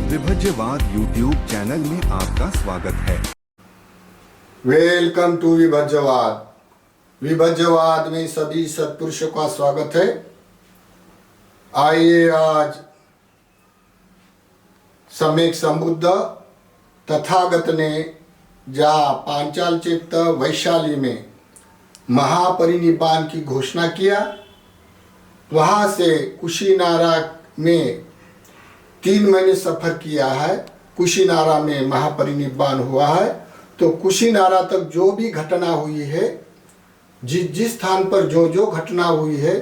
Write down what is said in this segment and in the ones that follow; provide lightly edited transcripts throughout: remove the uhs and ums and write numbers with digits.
विभज्यवाद YouTube channel में आपका स्वागत है। Welcome to विभज्यवाद। विभज्यवाद में सभी सत्पुरुषों का स्वागत है। आइए आज सम्यक संबुद्ध तथागत ने जहाँ पांचाल चित्त वैशाली में महापरिनिब्बान की घोषणा किया, वहाँ से कुशीनारा में 3 महीने सफर किया है। कुशीनारा में महापरिनिब्बान हुआ है। तो कुशीनारा तक जो भी घटना हुई है, जिस स्थान पर जो जो घटना हुई है,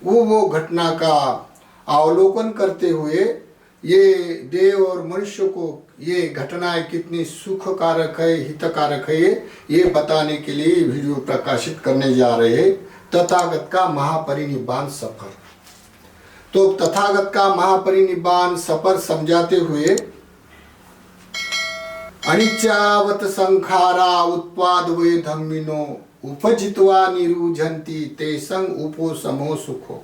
वो घटना का अवलोकन करते हुए ये देव और मनुष्य को ये घटनाएं कितनी सुखकारक है, हितकारक है, ये बताने के लिए वीडियो प्रकाशित करने जा रहे हैं। तथागत का महापरिनिब्बान सफर। तो तथागत का महापरिनिब्बान सफर समझाते हुए अनिच्चावत संखारा उत्पाद वे धम्मिनो उपजित्वा निरुझन्ति ते संग उपोसमो सुखो।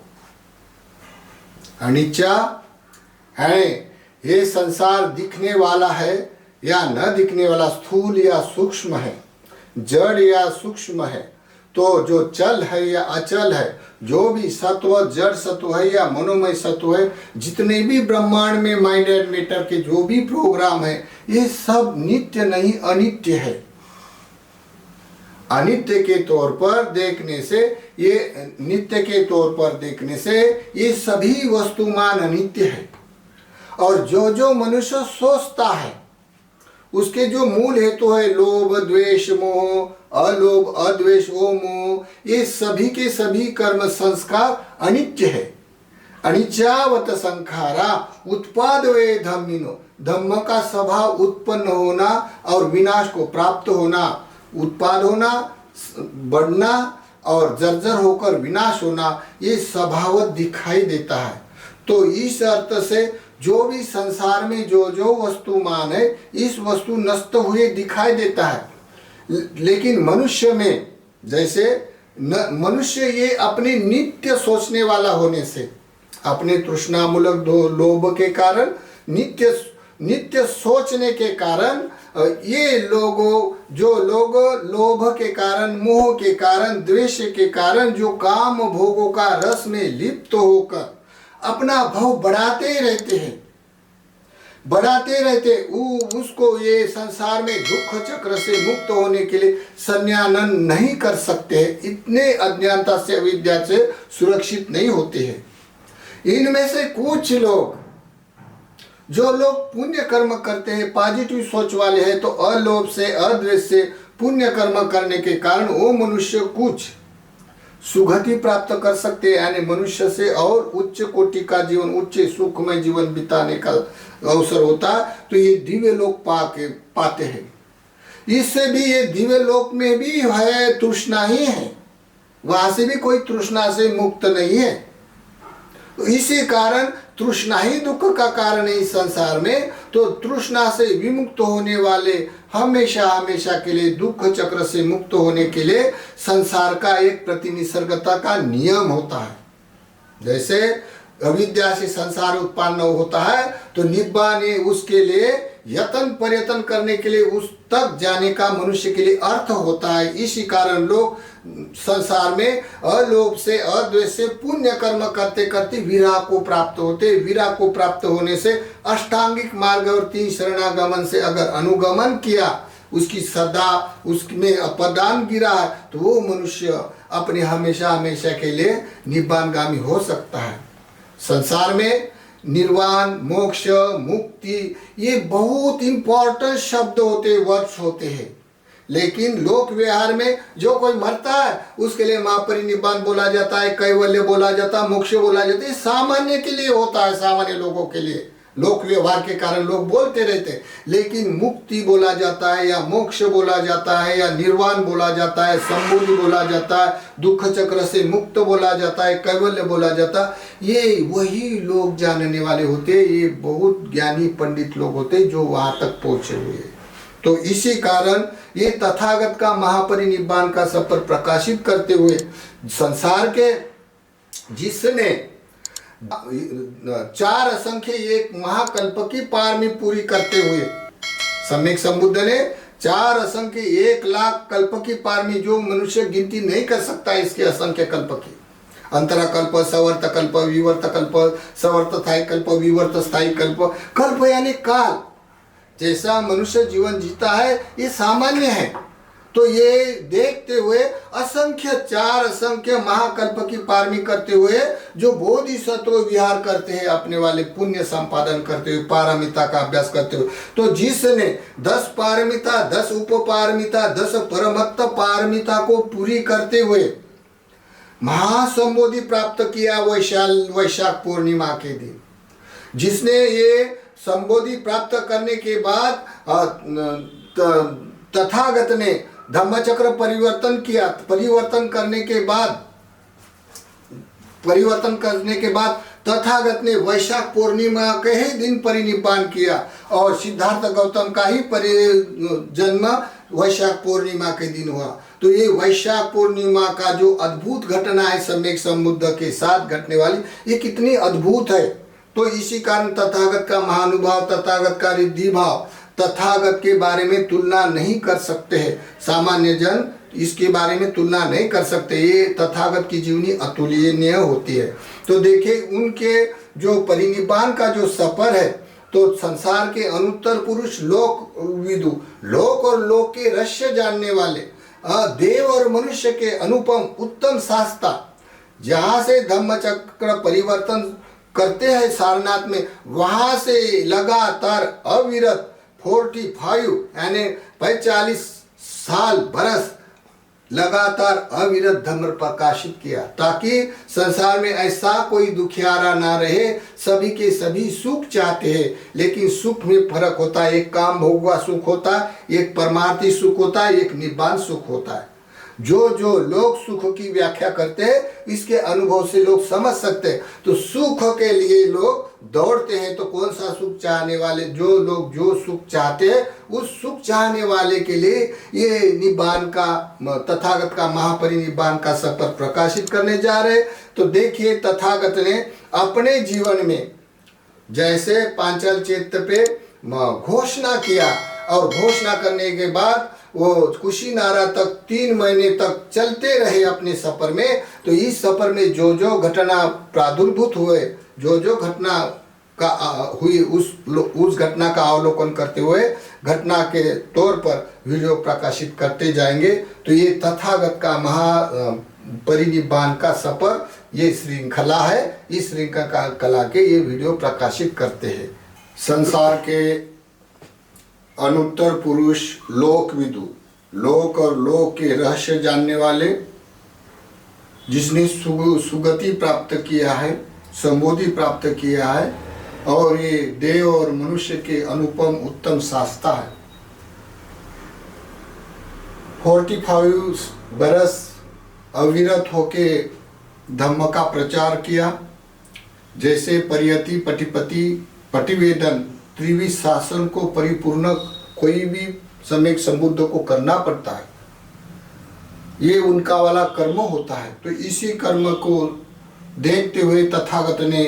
अनिच्चा है, ये संसार दिखने वाला है या न दिखने वाला, स्थूल या सूक्ष्म है, जड़ या सूक्ष्म है, तो जो चल है या अचल है, जो भी सत्व जड़ सत्व है या मनोमय सत्व है, जितने भी ब्रह्मांड में माइंड एंड मैटर के जो भी प्रोग्राम है, ये सब नित्य नहीं अनित्य है। अनित्य के तौर पर देखने से, ये नित्य के तौर पर देखने से ये सभी वस्तुमान अनित्य है। और जो जो मनुष्य सोचता है उसके जो मूल हेतु है लोभ द्वेष मोह, अलोभ अद्वेष ओ मोह, ये सभी के सभी कर्म संस्कार अनित्य है। अनिच्चावत संखारा उत्पाद वे धम्मिनो, धम्म का स्वभाव उत्पन्न होना और विनाश को प्राप्त होना, उत्पाद होना, बढ़ना और जर्जर होकर विनाश होना, ये स्वभाव दिखाई देता है। तो इस अर्थ से जो भी संसार में जो जो वस्तुमान है, इस वस्तु नष्ट हुए दिखाई देता है। लेकिन मनुष्य में जैसे मनुष्य ये अपने नित्य सोचने वाला होने से, अपने तृष्णामूलक लोभ के कारण, नित्य सोचने के कारण, ये जो लोग लोभ के कारण, मोह के कारण, द्वेष के कारण जो काम भोगों का रस में लिप्त होकर अपना भाव बढ़ाते रहते हैं, उसको ये संसार में दुख चक्र से मुक्त होने के लिए संज्ञानन नहीं कर सकते हैं। इतने अज्ञानता से, अविद्या से सुरक्षित नहीं होते हैं। इनमें से कुछ लोग, जो लोग पुण्य कर्म करते हैं, पॉजिटिव सोच वाले हैं, तो अलोभ से, अद्वेष से पुण्य कर्म करने के कारण वो मनुष्य कुछ सुगति प्राप्त कर सकते हैं, यानी मनुष्य से और उच्च कोटि का जीवन, उच्च सुखमय जीवन बिताने का अवसर होता है। तो ये दिव्य लोक पाते हैं। इससे भी ये दिव्य लोक में भी है तृष्णा ही है, वहां से भी कोई तृष्णा से मुक्त नहीं है। तो इसी कारण तृष्णा ही दुख का कारण है इस संसार में। तो तृष्णा से विमुक्त होने वाले हमेशा हमेशा के लिए, दुख चक्र से मुक्त होने के लिए संसार का एक प्रतिनिसर्गता का नियम होता है। जैसे अविद्या से संसार उत्पन्न होता है, तो निब्बान उसके लिए यतन पर्यतन करने के लिए, उस तक जाने का मनुष्य के लिए अर्थ होता है। इसी कारण लोग संसार में अलोभ से, अद्वेष से पुण्य कर्म करते करते विरह को प्राप्त होते। विरह को प्राप्त होने से अष्टांगिक मार्ग और 3 शरणागमन से अगर अनुगमन किया, उसकी सदा उसमें अपदान गिरा है, तो वो मनुष्य अपने हमेशा हमेशा के लिए निब्बानगामी हो सकता है। संसार में निर्वाण, मोक्ष, मुक्ति, ये बहुत इंपॉर्टेंट शब्द होते, वर्ड्स होते हैं। लेकिन लोक व्यवहार में जो कोई मरता है उसके लिए महापरिनिब्बान बोला जाता है, कैवल्य बोला जाता है, मोक्ष बोला जाता है। सामान्य के लिए होता है, सामान्य लोगों के लिए लोक व्यवहार के कारण लोग बोलते रहते हैं। लेकिन मुक्ति बोला जाता है या मोक्ष बोला जाता है या निर्वाण बोला जाता है, संबोधि बोला जाता है, दुख चक्र से मुक्त बोला जाता है, कैवल्य बोला जाता है, ये वही लोग जानने वाले होते। ये बहुत ज्ञानी पंडित लोग होते जो वहां तक पहुंचे हुए। तो इसी कारण ये तथागत का महापरिनिब्बान का सफर प्रकाशित करते हुए संसार के जिसने चार असंख्य एक महाकल्प की पारमी पूरी करते हुए सम्यक संबुद्ध ने चार असंख्य 1,00,000 कल्प की पारमी, जो मनुष्य गिनती नहीं कर सकता इसके असंख्य कल्प की, अंतरा कल्प, सवर्त कल्प, विवर्त कल्प, सवर्त स्थायी कल्प, विवर्त स्थायी कल्प, कल्प यानी काल। जैसा मनुष्य जीवन जीता है ये सामान्य है, तो ये देखते हुए असंख्य चार असंख्य महाकल्प की पारमी करते हुए जो बोधिसत्व विहार करते हैं, अपने वाले पुण्य संपादन करते हुए, पारमिता का अभ्यास करते हुए, तो जिसने 10 पारमिता, 10 उपपारमिता, 10 परमत्त पारमिता को पूरी करते हुए महासंबोधि प्राप्त किया वैशाख पूर्णिमा के दिन, जिसने ये संबोधि प्राप्त करने के बाद तथागत ने धम्मचक्र परिवर्तन किया, परिवर्तन करने के बाद तथागत ने वैशाख पूर्णिमा के ही दिन परिनिब्बान किया, और सिद्धार्थ गौतम का ही जन्म वैशाख पूर्णिमा के दिन हुआ। तो ये वैशाख पूर्णिमा का जो अद्भुत घटना है सम्यक संबुद्ध के साथ घटने वाली, ये कितनी अद्भुत है। तो इसी कारण तथागत का महानुभाव, तथागत का रिद्धि भाव, तथागत के बारे में तुलना नहीं कर सकते हैं, सामान्य जन इसके बारे में तुलना नहीं कर सकते। ये तथागत की जीवनी अतुलनीय होती है। तो देखिए उनके जो परिनिब्बान का जो सफर है, तो संसार के अनुत्तर पुरुष, लोक विदु, लोक और लोक के रहस्य जानने वाले, देव और मनुष्य के अनुपम उत्तम शास्ता, जहाँ से धम्मचक्र परिवर्तन करते हैं सारनाथ में, वहाँ से लगातार अविरत 45 यानी 45 साल बरस लगातार अविरत धर्म प्रकाशित किया, ताकि संसार में ऐसा कोई दुखियारा ना रहे। सभी के सभी सुख चाहते हैं, लेकिन सुख में फर्क होता है। एक काम भोगवा सुख होता है, एक परमार्थी सुख होता है, एक निब्बान सुख होता है। जो लोग सुख की व्याख्या करते हैं, इसके अनुभव से लोग समझ सकते हैं। तो सुख के लिए लोग दौड़ते हैं, तो कौन सा सुख चाहने वाले, जो लोग जो सुख चाहते हैं, उस सुख चाहने वाले के लिए ये निब्बान का, तथागत का महापरिनिब्बान का सफर प्रकाशित करने जा रहे। तो देखिए तथागत ने अपने जीवन में जैसे पांचल चैत्य पे घोषणा किया, और घोषणा करने के बाद वो कुशीनारा तक 3 महीने तक चलते रहे अपने सफर में। तो इस सफर में जो घटना प्रादुर्भूत हुए, जो घटना का हुई, उस घटना का अवलोकन करते हुए घटना के तौर पर वीडियो प्रकाशित करते जाएंगे। तो ये तथागत का महा परिनिब्बान का सफर, ये श्रृंखला है। इस श्रृंखला के ये वीडियो प्रकाशित करते हैं। संसार के अनुत्तर पुरुष, लोक विदु, लोक और लोक के रहस्य जानने वाले, जिसने सुगति प्राप्त किया है, संबोधि प्राप्त किया है, और ये देव और मनुष्य के अनुपम उत्तम शास्ता है। 45 बरस अविरत होके धम्म का प्रचार किया। जैसे परियति, पटिपति, पटिवेदन, त्रिविध शासन को परिपूर्ण कोई भी सम्यक संबुद्ध को करना पड़ता है, ये उनका वाला कर्म होता है। तो इसी कर्म को देखते हुए तथागत ने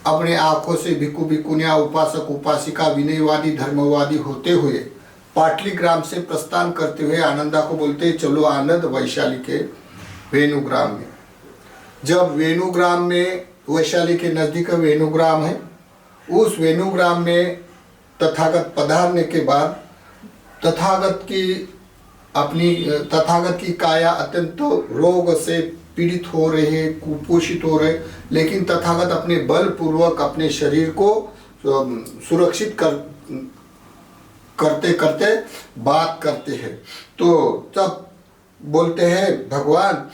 अपने आंखों से भिक्खु भिक्खुनिया, उपासक उपासिका, विनयवादी धर्मवादी होते हुए पाटली ग्राम से प्रस्थान करते हुए आनंदा को बोलते चलो आनंद वैशाली के वेणुग्राम में। जब वेणुग्राम में, वैशाली के नज़दीक वेणुग्राम है, उस वेणुग्राम में तथागत पधारने के बाद तथागत की काया अत्यंत रोग से पीड़ित हो रहे, कुपोषित हो रहे, लेकिन तथागत अपने बल पूर्वक अपने शरीर को सुरक्षित करते करते बात करते हैं। तो तब बोलते हैं भगवान,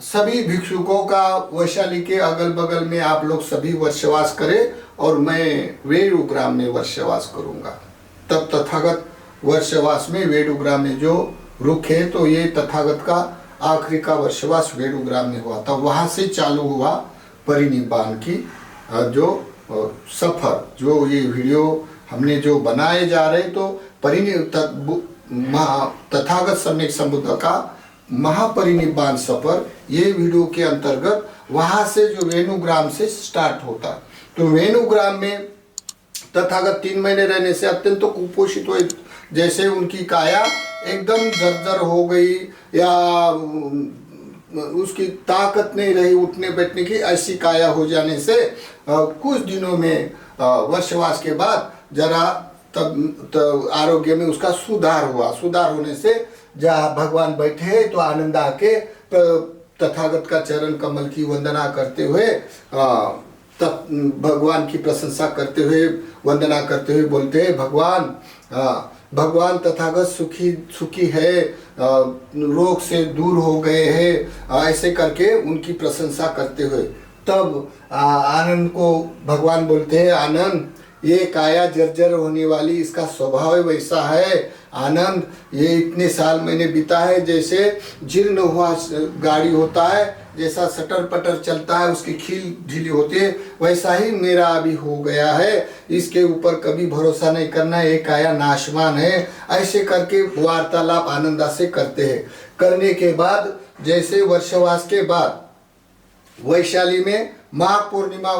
सभी भिक्षुकों का वैशाली के अगल बगल में आप लोग सभी वर्षवास करें, और मैं वेणुग्राम में वर्षवास करूंगा। तब तथागत वर्षवास में वेणुग्राम में जो रुक है, तो ये तथागत का आखिरी का वर्षवास वेणुग्राम में हुआ था। वहाँ से चालू हुआ परिनिब्बान की जो सफर, जो ये वीडियो हमने जो बनाए जा रहे, तो तथागत सम्यक संबुद्ध का महापरिनिब्बाण सफर, ये वीडियो के अंतर्गत वहां से जो वेणुग्राम से स्टार्ट होता। तो वेणुग्राम में तथागत 3 महीने रहने से अत्यंत कुपोषित हुए, जैसे उनकी काया एकदम जर्जर हो गई या उसकी ताकत नहीं रही उठने बैठने की, ऐसी काया हो जाने से कुछ दिनों में वर्षवास के बाद जरा तब आरोग्य में उसका सुधार हुआ। सुधार होने से जहाँ भगवान बैठे तो आनंद आके तथागत का चरण कमल की वंदना करते हुए तब भगवान की प्रशंसा करते हुए वंदना करते हुए बोलते हैं, भगवान तथागत सुखी है, रोग से दूर हो गए हैं, ऐसे करके उनकी प्रशंसा करते हुए तब आनंद को भगवान बोलते हैं, आनंद ये काया जर्जर होने वाली, इसका स्वभाव वैसा है। आनंद ये इतने साल मैंने बिता है, जैसे जीर्ण हुआ गाड़ी होता है, जैसा सटर पटर चलता है उसकी खील ढीली होती है, वैसा ही मेरा अभी हो गया है। इसके ऊपर कभी भरोसा नहीं करना, ये काया नाशवान है। ऐसे करके वार्तालाप आनंदा से करते हैं। करने के बाद जैसे वर्षवास के बाद वैशाली में माघ पूर्णिमा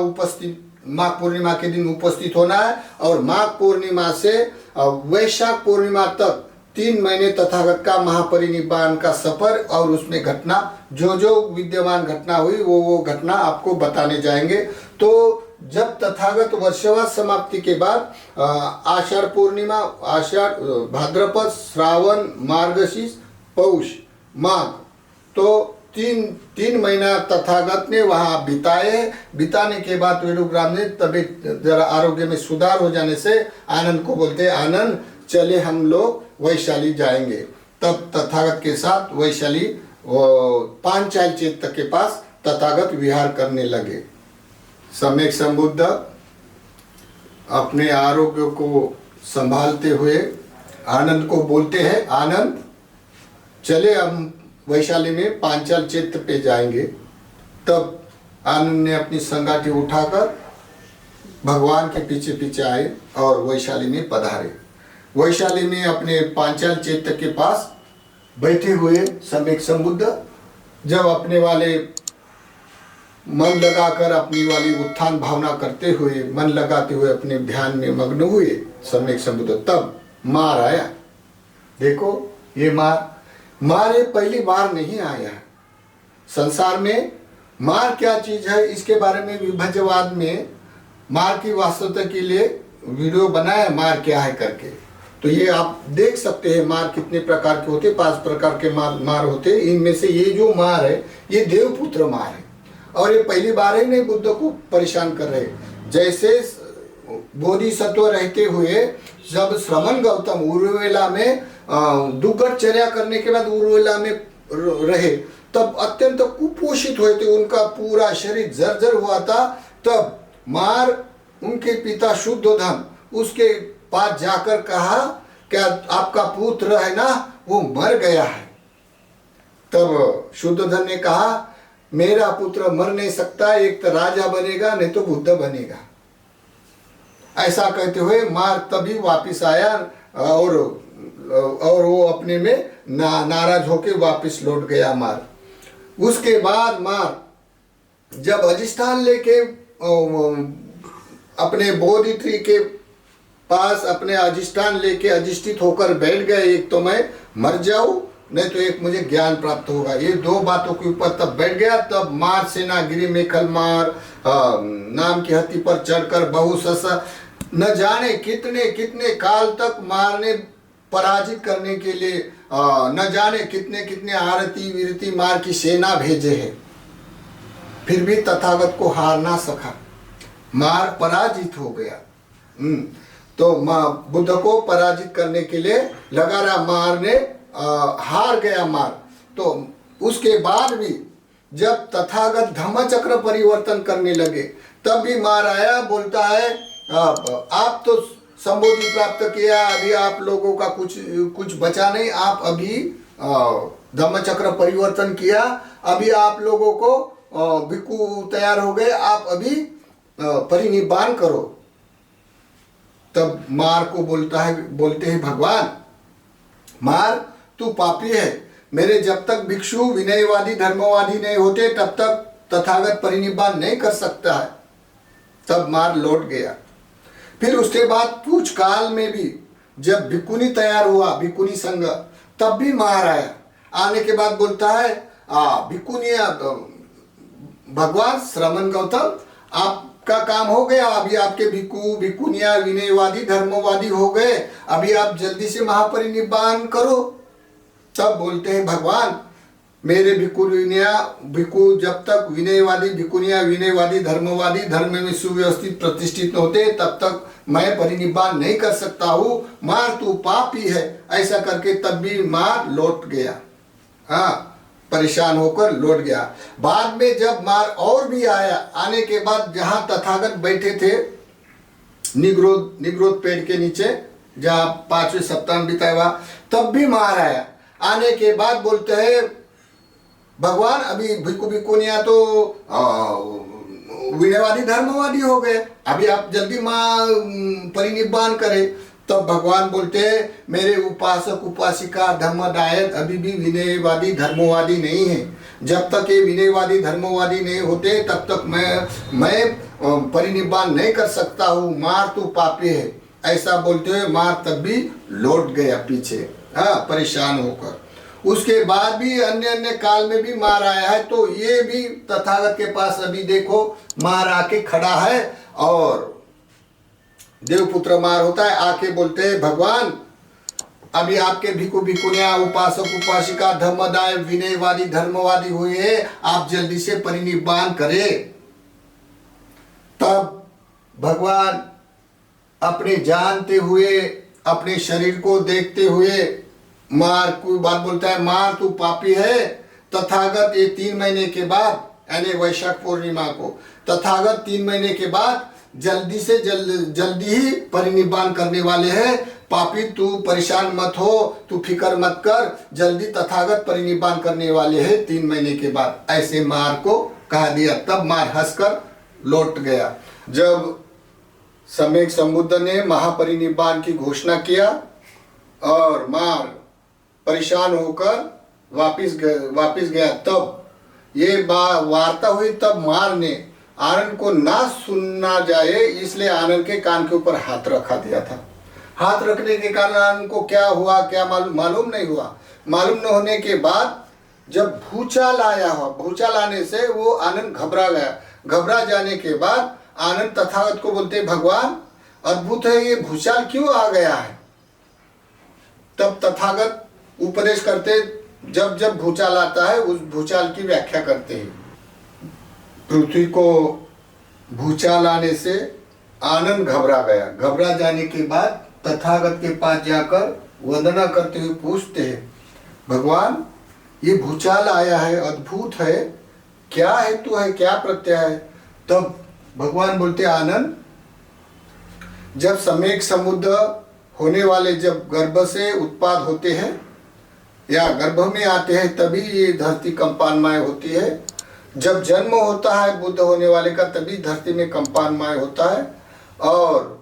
के दिन उपस्थित होना है और माघ पूर्णिमा से वैशाख पूर्णिमा तक 3 महीने तथागत का महापरिनिब्बाण का सफर और उसमें घटना जो विद्यमान घटना हुई वो घटना आपको बताने जाएंगे। तो जब तथागत वर्षवास समाप्ति के बाद आषाढ़ पूर्णिमा, भाद्रपद, श्रावण, मार्गशीर्ष, पौष, माघ, तो तीन महीना तथागत ने वहाँ बिताए। बिताने के बाद वेणुग्राम ने तबीयत जरा आरोग्य में सुधार हो जाने से आनंद को बोलते, आनंद चले हम लोग वैशाली जाएंगे। तब तथागत के साथ वैशाली पांचाल चैत्य के पास तथागत विहार करने लगे। सम्यक संबुद्ध अपने आरोग्य को संभालते हुए आनंद को बोलते हैं, आनंद चले हम वैशाली में पांचाल चैत्य पे जाएंगे। तब आनंद ने अपनी संगाठी उठाकर भगवान के पीछे पीछे आए और वैशाली में पधारे। वैशाली में अपने पांचाल चैत्य के पास बैठे हुए सम्यक संबुद्ध जब अपने वाले मन लगाकर अपनी वाली उत्थान भावना करते हुए, मन लगाते हुए अपने ध्यान में मग्न हुए सम्यक संबुद्ध, तब मार आया। देखो ये मार ये पहली बार नहीं आया। संसार में मार क्या चीज है इसके बारे में विभज्यवाद में मार की वास्तवता के लिए वीडियो बनाया, मार क्या है करके। तो ये आप देख सकते हैं मार कितने प्रकार के होते, 5 प्रकार के मार होते। इनमें से ये जो मार है ये देवपुत्र मार है और ये पहली बार ही नहीं बुद्ध को परेशान कर रहे। जैसे बोधिसत्व रहते हुए जब श्रमण गौतम उर्वेला में दुर्गतचर्या करने के बाद उर्वेला में रहे, तब अत्यंत कुपोषित हुए थे, उनका पूरा शरीर जर्जर हुआ था। तब मार उनके पिता शुद्धोधन उसके पास जाकर कहा, क्या आपका पुत्र है ना वो मर गया है। तब शुद्धोधन ने कहा, मेरा पुत्र मर नहीं सकता, एक तो राजा बनेगा नहीं तो बुद्ध बनेगा। ऐसा कहते हुए मार तभी वापिस आया और वो अपने में नाराज होकर वापिस लौट गया मार। उसके बाद मार जब अधिष्ठान लेके अपने बोधि ट्री के पास अपने अधिष्ठान लेके अधिष्ठित होकर बैठ गए, एक तो मैं मर जाऊं नहीं तो एक मुझे ज्ञान प्राप्त होगा, ये 2 बातों के ऊपर तब बैठ गया। तब मार सेनागिरी मेखल मार नाम की हत्ती पर चढ़कर बहुसस न जाने कितने कितने काल तक मार ने पराजित करने के लिए न जाने कितने कितने आरती वीरती मार की सेना भेजे हैं, फिर भी तथागत को हार ना सका, मार पराजित हो गया। तो बुद्ध को पराजित करने के लिए लगा रहा, मार ने हार गया मार। तो उसके बाद भी जब तथागत धम्मचक्र परिवर्तन करने लगे तब भी मार आया, बोलता है आप तो संबोधि प्राप्त किया, अभी आप लोगों का कुछ बचा नहीं, आप अभी धम्मचक्र परिवर्तन किया, अभी आप लोगों को भिक्खु तैयार हो गए, आप अभी परिनिब्बाण करो। तब मार को बोलते हैं भगवान, मार तू पापी है, मेरे जब तक भिक्षु विनयवादी धर्मवादी नहीं होते तब तक तथागत परिनिब्बान नहीं कर सकता है। तब मार लौट गया। फिर उसके बाद पूछ काल में भी जब भिक्खुनी तैयार हुआ, भिक्खुनी संघ, तब भी मार आया। आने के बाद बोलता है भिक्खुनिया भगवान श्रमण गौतम आपका काम हो गया, अभी आपके भिक्खु भिक्खुनिया विनयवादी धर्मवादी हो गए, अभी आप जल्दी से महापरिनिब्बान करो। तब बोलते हैं भगवान मेरे भिक्खु जब तक विनयवादी भिक्खुनिया विनयवादी धर्मवादी धर्म में सुव्यवस्थित प्रतिष्ठित होते तब तक मैं परिनिब्बान नहीं कर सकता हूँ, मार तू पापी है। ऐसा करके तब भी मार लौट गया, हाँ परेशान होकर लौट गया। बाद में जब मार और भी आया, आने के बाद जहाँ तथागत बैठे थे निग्रोध पेड़ के नीचे जहाँ 5वें सप्ताह बिताया हुआ, तब भी मार आया। आने के बाद बोलते हैं भगवान अभी भिक्खु भिक्खुनिया तो विनयवादी धर्मवादी हो गए, अभी आप जल्दी माँ परिनिब्बान करें। तब भगवान बोलते हैं मेरे उपासक उपासिका धर्मदायक अभी भी विनयवादी धर्मवादी नहीं है। जब तक ये विनयवादी धर्मवादी नहीं होते तब तक मैं परिनिब्बान नहीं कर सकता हूँ, मार तू पापी है। ऐसा बोलते हुए मार तब भी लौट गया पीछे, हाँ परेशान होकर। उसके बाद भी अन्य काल में भी मार आया है। तो ये भी तथागत के पास अभी देखो मार आके खड़ा है और देवपुत्र मार होता है, आके बोलते हैं भगवान अभी आपके भिक्खु भिक्खुनिया उपासक उपासिका धर्मदाय विनयवादी धर्मवादी हुए हैं, आप जल्दी से परिनिब्बान करें। तब भगवान अपने जानते हुए अपने शरीर को देखते हुए मार कोई बात बोलता है मार तू पापी है। तथागत ये 3 महीने के बाद यानी वैशाख पूर्णिमा को तथागत 3 महीने के बाद जल्दी से जल्दी ही परिनिब्बान करने वाले हैं। पापी तू परेशान मत हो, तू फिक्र मत कर, जल्दी तथागत परिनिब्बान करने वाले हैं 3 महीने के बाद। ऐसे मार को कहा दिया। तब मार हंसकर लौट गया। जब सम्यक संबुद्ध ने महापरिनिब्बान की घोषणा किया और मार परेशान होकर वापिस गया, तब ये वार्ता हुई। तब मार ने आनंद को ना सुनना जाए इसलिए आनंद के कान के ऊपर हाथ रखा दिया था। हाथ रखने के कारण आनंद को क्या हुआ क्या मालूम नहीं हुआ। मालूम न होने के बाद जब भूचाल आया हो, भूचाल आने से वो आनंद घबरा गया। घबरा जाने के बाद आनंद तथागत को बोलते भगवान अद्भुत है, ये भूचाल क्यों आ गया है। तब तथागत उपदेश करते, जब जब भूचाल आता है उस भूचाल की व्याख्या करते हैं। पृथ्वी को भूचाल आने से आनंद घबरा गया। घबरा जाने के बाद तथागत के पास जाकर वंदना करते हुए पूछते हैं भगवान ये भूचाल आया है, अद्भुत है, क्या हेतु है, क्या प्रत्यय है। तब भगवान बोलते आनंद जब सम्यक समुद्र होने वाले जब गर्भ से उत्पाद होते हैं या गर्भ में आते हैं तभी ये धरती कंपानमय होती है। जब जन्म होता है बुद्ध होने वाले का तभी धरती में कंपानमय होता है। और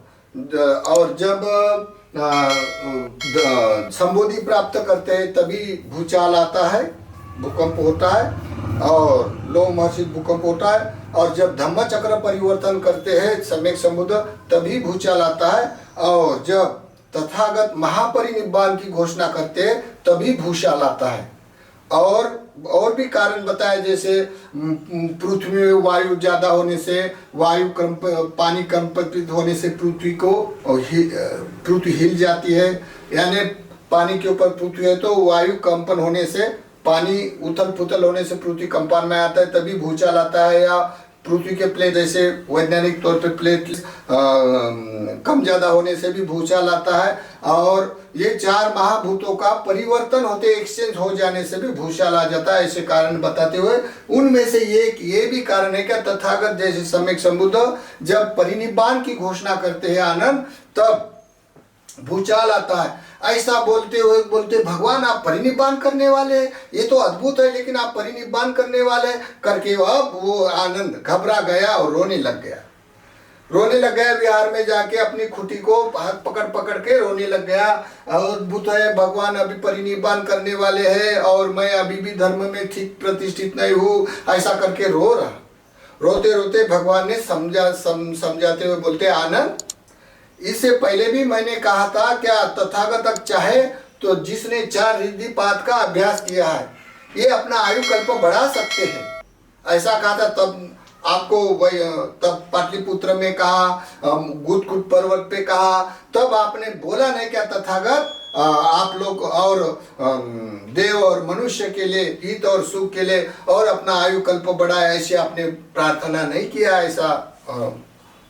जब संबोधि प्राप्त करते हैं तभी भूचाल आता है, भूकंप होता है और लोमहर्षित भूकंप होता है। और जब धम्म चक्र परिवर्तन करते हैं सम्यक समुद्र तभी भूचाल आता है। और जब तथागत महापरिनिब्बान की घोषणा करते हैं तभी भूचाल आता है। और भी कारण बताए, जैसे पृथ्वी में वायु ज्यादा होने से, पानी कंपित होने से पृथ्वी हिल जाती है। यानी पानी के ऊपर पृथ्वी है तो वायु कंपन होने से, पानी उथल पुथल होने से पृथ्वी कंपन में आता है तभी भूचाल आता है। या पृथ्वी के प्लेट जैसे वैज्ञानिक तौर पे प्लेट कम ज्यादा होने से भी भूचाल आता है। और ये 4 महाभूतों का परिवर्तन होते एक्सचेंज हो जाने से भी भूचाल आ जाता है। ऐसे कारण बताते हुए उनमें से ये भी कारण है कि तथागत जैसे सम्यक समुद्र जब परिनिब्बान की घोषणा करते हैं आनंद तब भूचाल आता है। ऐसा बोलते हुए बोलते भगवान आप परिनिब्बान करने वाले हैं, ये तो अद्भुत है, लेकिन आप परिनिब्बान करने वाले करके अब वो आनंद घबरा गया और रोने लग गया। रोने लग गया विहार में जाके, अपनी खुटी को हाथ पकड़ पकड़ के रोने लग गया। अद्भुत है, भगवान अभी परिनिर्वाण करने वाले हैं और मैं अभी भी धर्म में ठीक प्रतिष्ठित नहीं हूँ, ऐसा करके रो रहा। रोते रोते भगवान ने समझाते हुए बोलते, आनंद, इससे पहले भी मैंने कहा था, क्या तथागत चाहे तो जिसने 4 रिद्धिपात का अभ्यास किया है ये अपना आयु कल्प बढ़ा सकते हैं, ऐसा कहा था। तब आपको वही तब पाटलिपुत्र में कहा, गुदकुट पर्वत पे कहा, तब आपने बोला नहीं क्या तथागत आप लोग और देव और मनुष्य के लिए हित और सुख के लिए और अपना आयु कल्प बढ़ाए, ऐसे आपने प्रार्थना नहीं किया ऐसा।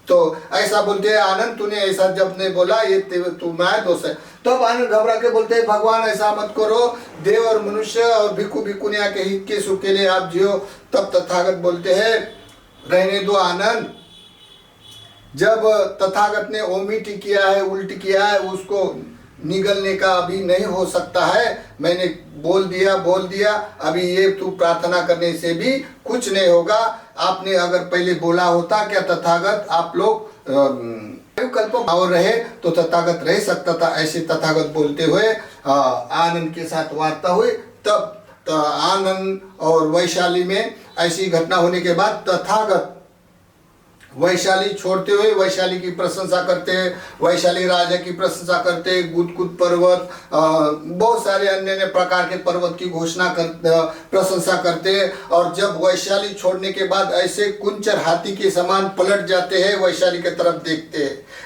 तो ऐसा बोलते हैं, आनंद तूने ऐसा जब ने बोला ये तुम्हारा दोष है। तब आनंद घबरा के बोलते हैं, भगवान ऐसा मत करो, देव और मनुष्य और भिक्खु भिक्खुनिया के हित के सुख के लिए आप जियो। तब तथागत बोलते हैं, रहने दो आनंद, जब तथागत ने ओमिट किया है, उल्ट किया है, उसको निगलने का अभी नहीं हो सकता है। मैंने बोल दिया, अभी ये तू प्रार्थना करने से भी कुछ नहीं होगा। आपने अगर पहले बोला होता क्या तथागत आप लोग कल्प और रहे तो तथागत रह सकता था, ऐसे तथागत बोलते हुए आनंद के साथ वार्ता हुई। तब आनंद और वैशाली में ऐसी घटना होने के बाद तथागत वैशाली छोड़ते हुए वैशाली की प्रशंसा करते, वैशाली राजा की प्रशंसा करते, गुदकुट पर्वत बहुत सारे अन्य प्रकार के पर्वत की घोषणा प्रशंसा करते। और जब वैशाली छोड़ने के बाद ऐसे कुंचर हाथी के समान पलट जाते हैं, वैशाली की तरफ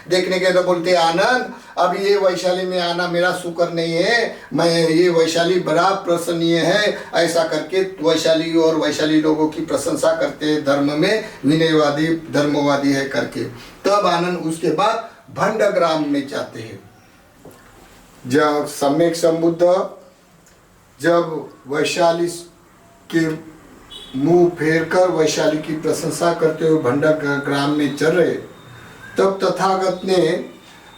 देखने के तो बोलते आनंद, अब ये वैशाली में आना मेरा शुक्र नहीं है, मैं ये वैशाली बड़ा प्रसन्नीय है, ऐसा करके वैशाली और वैशाली लोगों की प्रशंसा करते, धर्म में विनयवादी धर्मवादी है करके। तब आनंद उसके बाद भंडग्राम में जाते हैं। जब सम्यक संबुद्ध जब वैशाली के मुंह फेर कर वैशाली की प्रशंसा करते हुए भंडग्राम में चल रहे, तब तथागत ने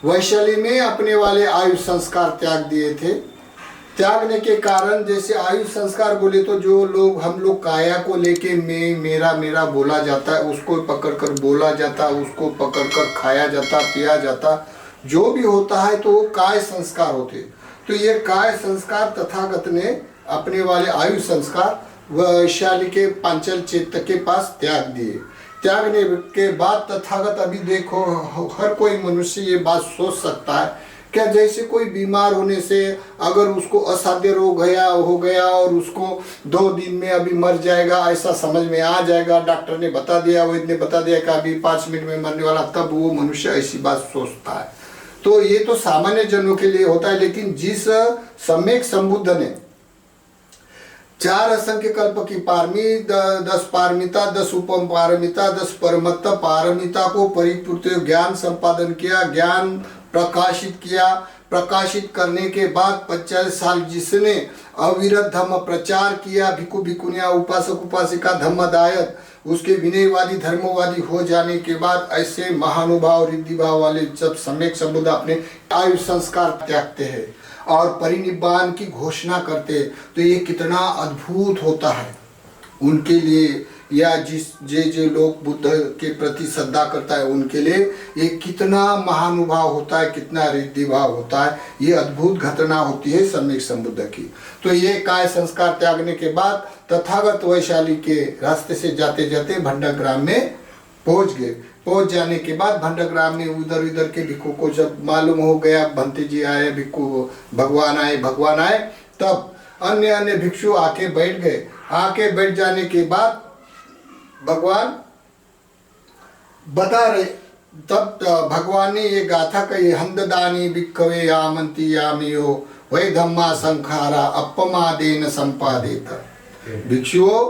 वैशाली में अपने वाले आयु संस्कार त्याग दिए थे। त्यागने के कारण, जैसे आयु संस्कार बोले तो जो लोग हम लोग काया को लेके मेरा बोला जाता है, उसको पकड़कर बोला जाता, उसको पकड़कर खाया जाता, पिया जाता, जो भी होता है तो वो काय संस्कार होते। तो ये काय संस्कार तथागत ने अपने वाले आयु संस्कार वैशाली के पांचल चेतक के पास त्याग दिए। त्यागने के बाद तथागत, अभी देखो हर कोई मनुष्य ये बात सोच सकता है क्या, जैसे कोई बीमार होने से अगर उसको असाध्य रोग हो गया और उसको 2 दिन में अभी मर जाएगा, ऐसा समझ में आ जाएगा, डॉक्टर ने बता दिया, वैद्य ने बता दिया कि अभी 5 मिनट में मरने वाला, तब वो मनुष्य ऐसी बात सोचता है। तो ये तो सामान्य जनों के लिए होता है, लेकिन जिस सम्यक संबुद्ध ने 4 असंख्य कल्प की पारमी, 10 पारमिता, 10 उपम पारमिता, 10 परमत्त पारमिता को परिपूर्ण ज्ञान संपादन किया, ज्ञान प्रकाशित किया, प्रकाशित करने के बाद 50 साल जिसने अविरत धर्म प्रचार किया, भिक्खु भिक्खुनिया, उपासक उपासिका, धम्मदायक, उसके विनयवादी धर्मवादी हो जाने के बाद ऐसे महानुभाव रिद्धि भाव वाले जब सम्यक संबुद्ध अपने आयु संस्कार त्यागते हैं और परिनिब्बाण की घोषणा करते, तो ये कितना अद्भुत होता है उनके लिए, या जे लोग बुद्ध के प्रति श्रद्धा करता है उनके लिए ये कितना महानुभाव होता है, कितना रिद्धि भाव होता है। ये अद्भुत घटना होती है सम्यक संबुद्ध की। तो ये काय संस्कार त्यागने के बाद तथागत वैशाली के रास्ते से जाते जाते भंडग्राम में पहुंच गए। पहुंच जाने के बाद भंडग्राम में उधर के भिक्खु को जब मालूम हो गया भंते जी आए, भिक्खु भगवान आए, तब अन्य भिक्षु आके बैठ गए। आके बैठ जाने के बाद भगवान बता रहे, तब भगवान ने ये गाथा कही, हंददानी भिक्खवे यामंती यामियो वै धम्मा संखारा अपमादेन संपादित। भिक्षुओं,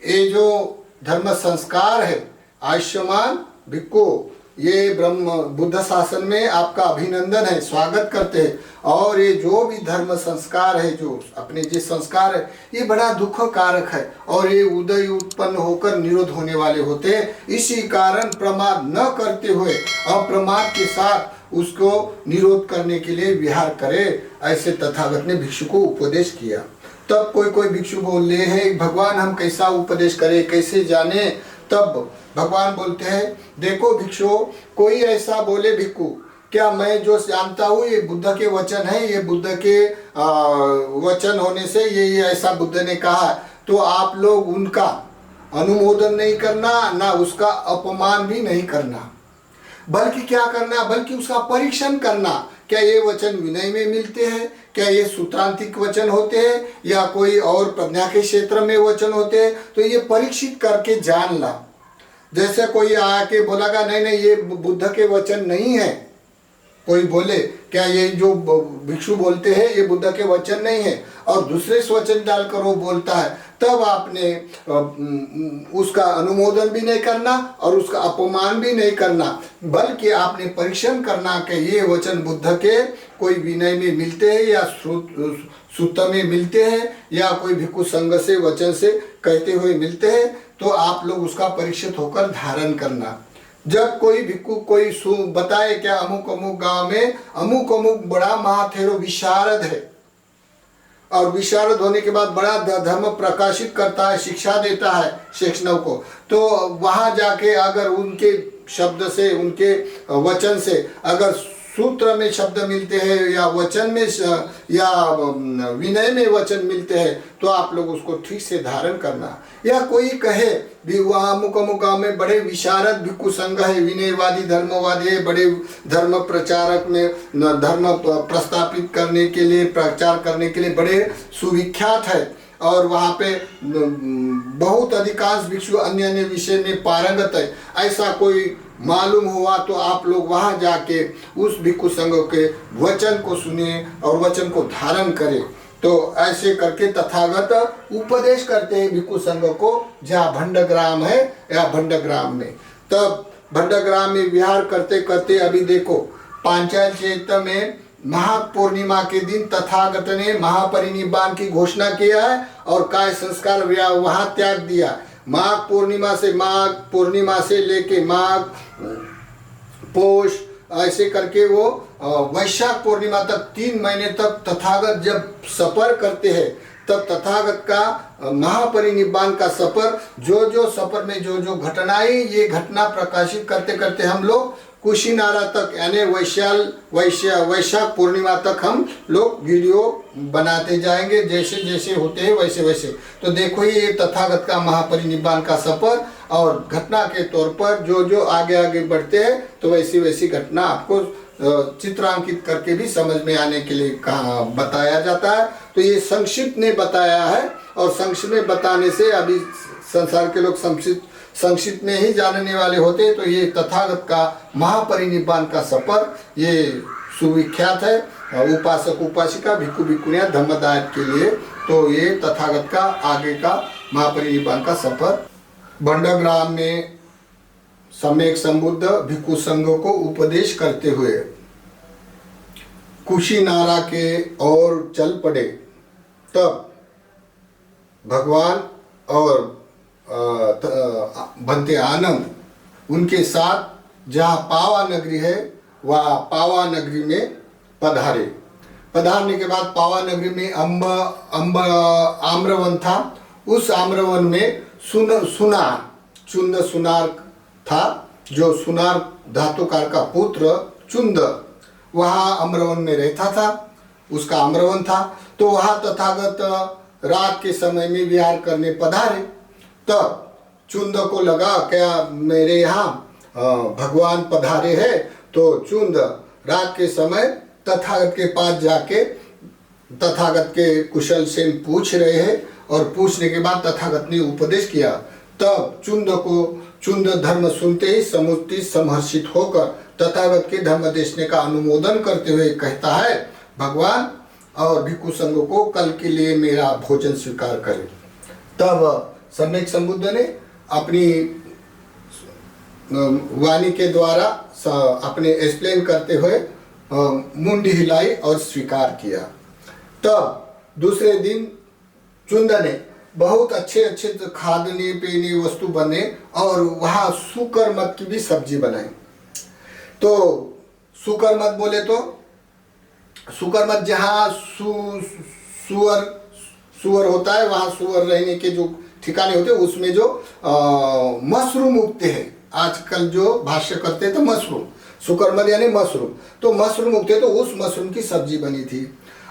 ये जो धर्म संस्कार है आयुष्मान भिक्खु, ये ब्रह्म बुद्ध शासन में आपका अभिनंदन है, स्वागत करते हैं। और ये जो भी धर्म संस्कार है, जो अपने जिस संस्कार है, ये बड़ा दुख कारक है और ये उदय उत्पन्न होकर निरोध होने वाले होते हैं। इसी कारण प्रमाद न करते हुए अप्रमाद के साथ उसको निरोध करने के लिए विहार करे, ऐसे तथागत ने भिक्षु को उपदेश किया। तब कोई भिक्षु बोल रहे हैं, भगवान हम कैसा उपदेश करें, कैसे जाने। तब भगवान बोलते हैं, देखो भिक्षु, कोई ऐसा बोले भिक्खु, क्या मैं जो जानता हूँ ये बुद्ध के वचन है, ये बुद्ध के वचन होने से ये ऐसा बुद्ध ने कहा, तो आप लोग उनका अनुमोदन नहीं करना, ना उसका अपमान भी नहीं करना, बल्कि क्या करना, बल्कि उसका परीक्षण करना, क्या ये वचन विनय में मिलते हैं, क्या ये सूत्रांतिक वचन होते हैं, या कोई और प्रज्ञा के क्षेत्र में वचन होते हैं, तो ये परीक्षित करके जान ला। जैसे कोई आके बोलागा नहीं नहीं ये बुद्ध के वचन नहीं है, कोई बोले क्या ये जो भिक्षु बोलते हैं ये बुद्ध के वचन नहीं है, और दूसरे वचन डालकर वो बोलता है, तब आपने उसका अनुमोदन भी नहीं करना और उसका अपमान भी नहीं करना, बल्कि आपने परीक्षण करना कि ये वचन बुद्ध के कोई विनय में मिलते हैं या सूत्र में मिलते हैं या कोई भिक्षु संघ से वचन से कहते हुए मिलते हैं, तो आप लोग उसका परीक्षित होकर धारण करना। जब कोई भिक्षु कोई बताए क्या अमुक अमुक गांव में अमुक अमुक बड़ा महाथेरो विशारद है, और विशारद होने के बाद बड़ा धर्म प्रकाशित करता है, शिक्षा देता है वैष्णव को, तो वहां जाके अगर उनके शब्द से, उनके वचन से अगर सूत्र में शब्द मिलते हैं या वचन में या विनय में वचन मिलते हैं, तो आप लोग उसको ठीक से धारण करना। या कोई कहे भी वहाँ अमुक अमुक गाँव में बड़े विशारद भिक्षु संघ है, विनयवादी धर्मवादी है, बड़े धर्म प्रचारक में धर्म प्रस्थापित करने के लिए, प्रचार करने के लिए बड़े सुविख्यात है, और वहाँ पे बहुत अधिकांश भिक्षु अन्य अन्य विषय में पारंगत है, ऐसा कोई मालूम हुआ तो आप लोग वहाँ जाके उस भिक्षु संघ के वचन को सुने और वचन को धारण करें। तो ऐसे करके तथागत उपदेश करते हैं भिक्षु संघ को, जहाँ भंडग्राम है या भंडग्राम में। तब भंडग्राम में विहार करते करते अभी देखो पांचाल चैत्र में महापूर्णिमा के दिन तथागत ने महापरिनिब्बान की घोषणा किया है और काय संस्कार वहां त्याग दिया। माघ पूर्णिमा से लेके माघ पोष ऐसे करके वो वैशाख पूर्णिमा तक 3 महीने तक तथागत जब सफर करते हैं, तब तथागत का महापरिनिब्बान का सफर, जो सफर में जो घटनाएं, ये घटना प्रकाशित करते करते हम लोग कुशीनारा तक यानी वैशाख पूर्णिमा तक हम लोग वीडियो बनाते जाएंगे, जैसे जैसे होते हैं वैसे वैसे। तो देखो ये तथागत का महापरिनिब्बान का सफर, और घटना के तौर पर जो आगे आगे बढ़ते हैं तो वैसी वैसी घटना आपको चित्रांकित करके भी समझ में आने के लिए कहा बताया जाता है। तो ये संक्षिप्त ने बताया है, और संक्षिप्त में बताने से अभी संसार के लोग संक्षिप्त में ही जानने वाले होते, तो ये तथागत का महापरिनिब्बान का सफर ये सुविख्यात है उपासक उपासिका भिक्षु भिक्षुणियां धम्मदायक के लिए। तो ये तथागत का आगे का महापरिनिब्बान का सफर भंडग्राम में सम्यक संबुद्ध भिक्षु संघ को उपदेश करते हुए कुशीनारा के ओर चल पड़े। तब भगवान और भंते आनंद उनके साथ जहाँ पावा नगरी है वह पावा नगरी में पधारे। पधारने के बाद पावा नगरी में आम्रवन था। उस आम्रवन में चुंद सुनार था, जो सुनार धातुकार का पुत्र चुंद वहाँ आम्रवन में रहता था, उसका आम्रवन था। तो वहाँ तथागत रात के समय में विहार करने पधारे। तब चुंद को लगा क्या मेरे यहाँ भगवान पधारे हैं, तो चुंद रात के समय तथागत के पास जाके तथागत के कुशल से पूछ रहे हैं, और पूछने के बाद तथागत ने उपदेश किया। तब चुंद धर्म सुनते ही समुचित समहर्षित होकर तथागत के धर्म देशने का अनुमोदन करते हुए कहता है, भगवान और भिक्षु संघ को कल के लिए मेरा भोजन स्वीकार करें। तब सम्यक संबुद्ध ने अपनी वाणी के द्वारा अपने एक्सप्लेन करते हुए मुंडी हिलाई और स्वीकार किया। तब दूसरे दिन चुंद ने बहुत अच्छे खाने पीने वस्तु बने और वहाँ सुकरमत की भी सब्जी बनाई। तो सुकरमत बोले तो सुकरमत जहाँ सुअर होता है, वहाँ सुअर रहने के जो ठिकाने होते, उसमें जो मशरूम उगते हैं, आजकल जो भाष्य करते हैं तो मशरूम, शुकरमद यानी मशरूम, तो मशरूम उगते, तो उस मशरूम की सब्जी बनी थी।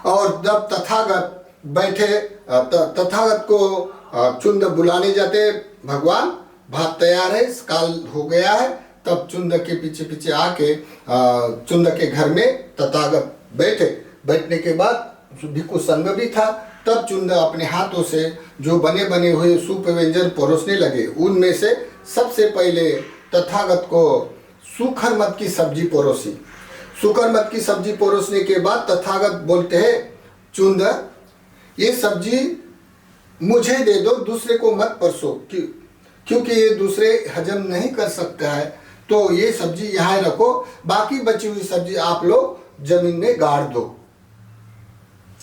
और जब तथागत बैठे, तथागत को चुंद बुलाने जाते, भगवान भात तैयार है, काल हो गया है, तब चुंद के पीछे पीछे आके चुंद के घर में तथागत बैठे। बैठने के बाद भिक्षु संग भी था, तब चुंद अपने हाथों से जो बने बने हुए सूप व्यंजन परोसने लगे। उनमें से सबसे पहले तथागत को सूखर मत की सब्जी परोसी। सूखर मत की सब्जी परोसने के बाद तथागत बोलते हैं, चुंद ये सब्जी मुझे दे दो, दूसरे को मत परसो, क्योंकि ये दूसरे हजम नहीं कर सकता है, तो ये सब्जी यहाँ रखो, बाकी बची हुई सब्जी आप लोग जमीन में गाड़ दो,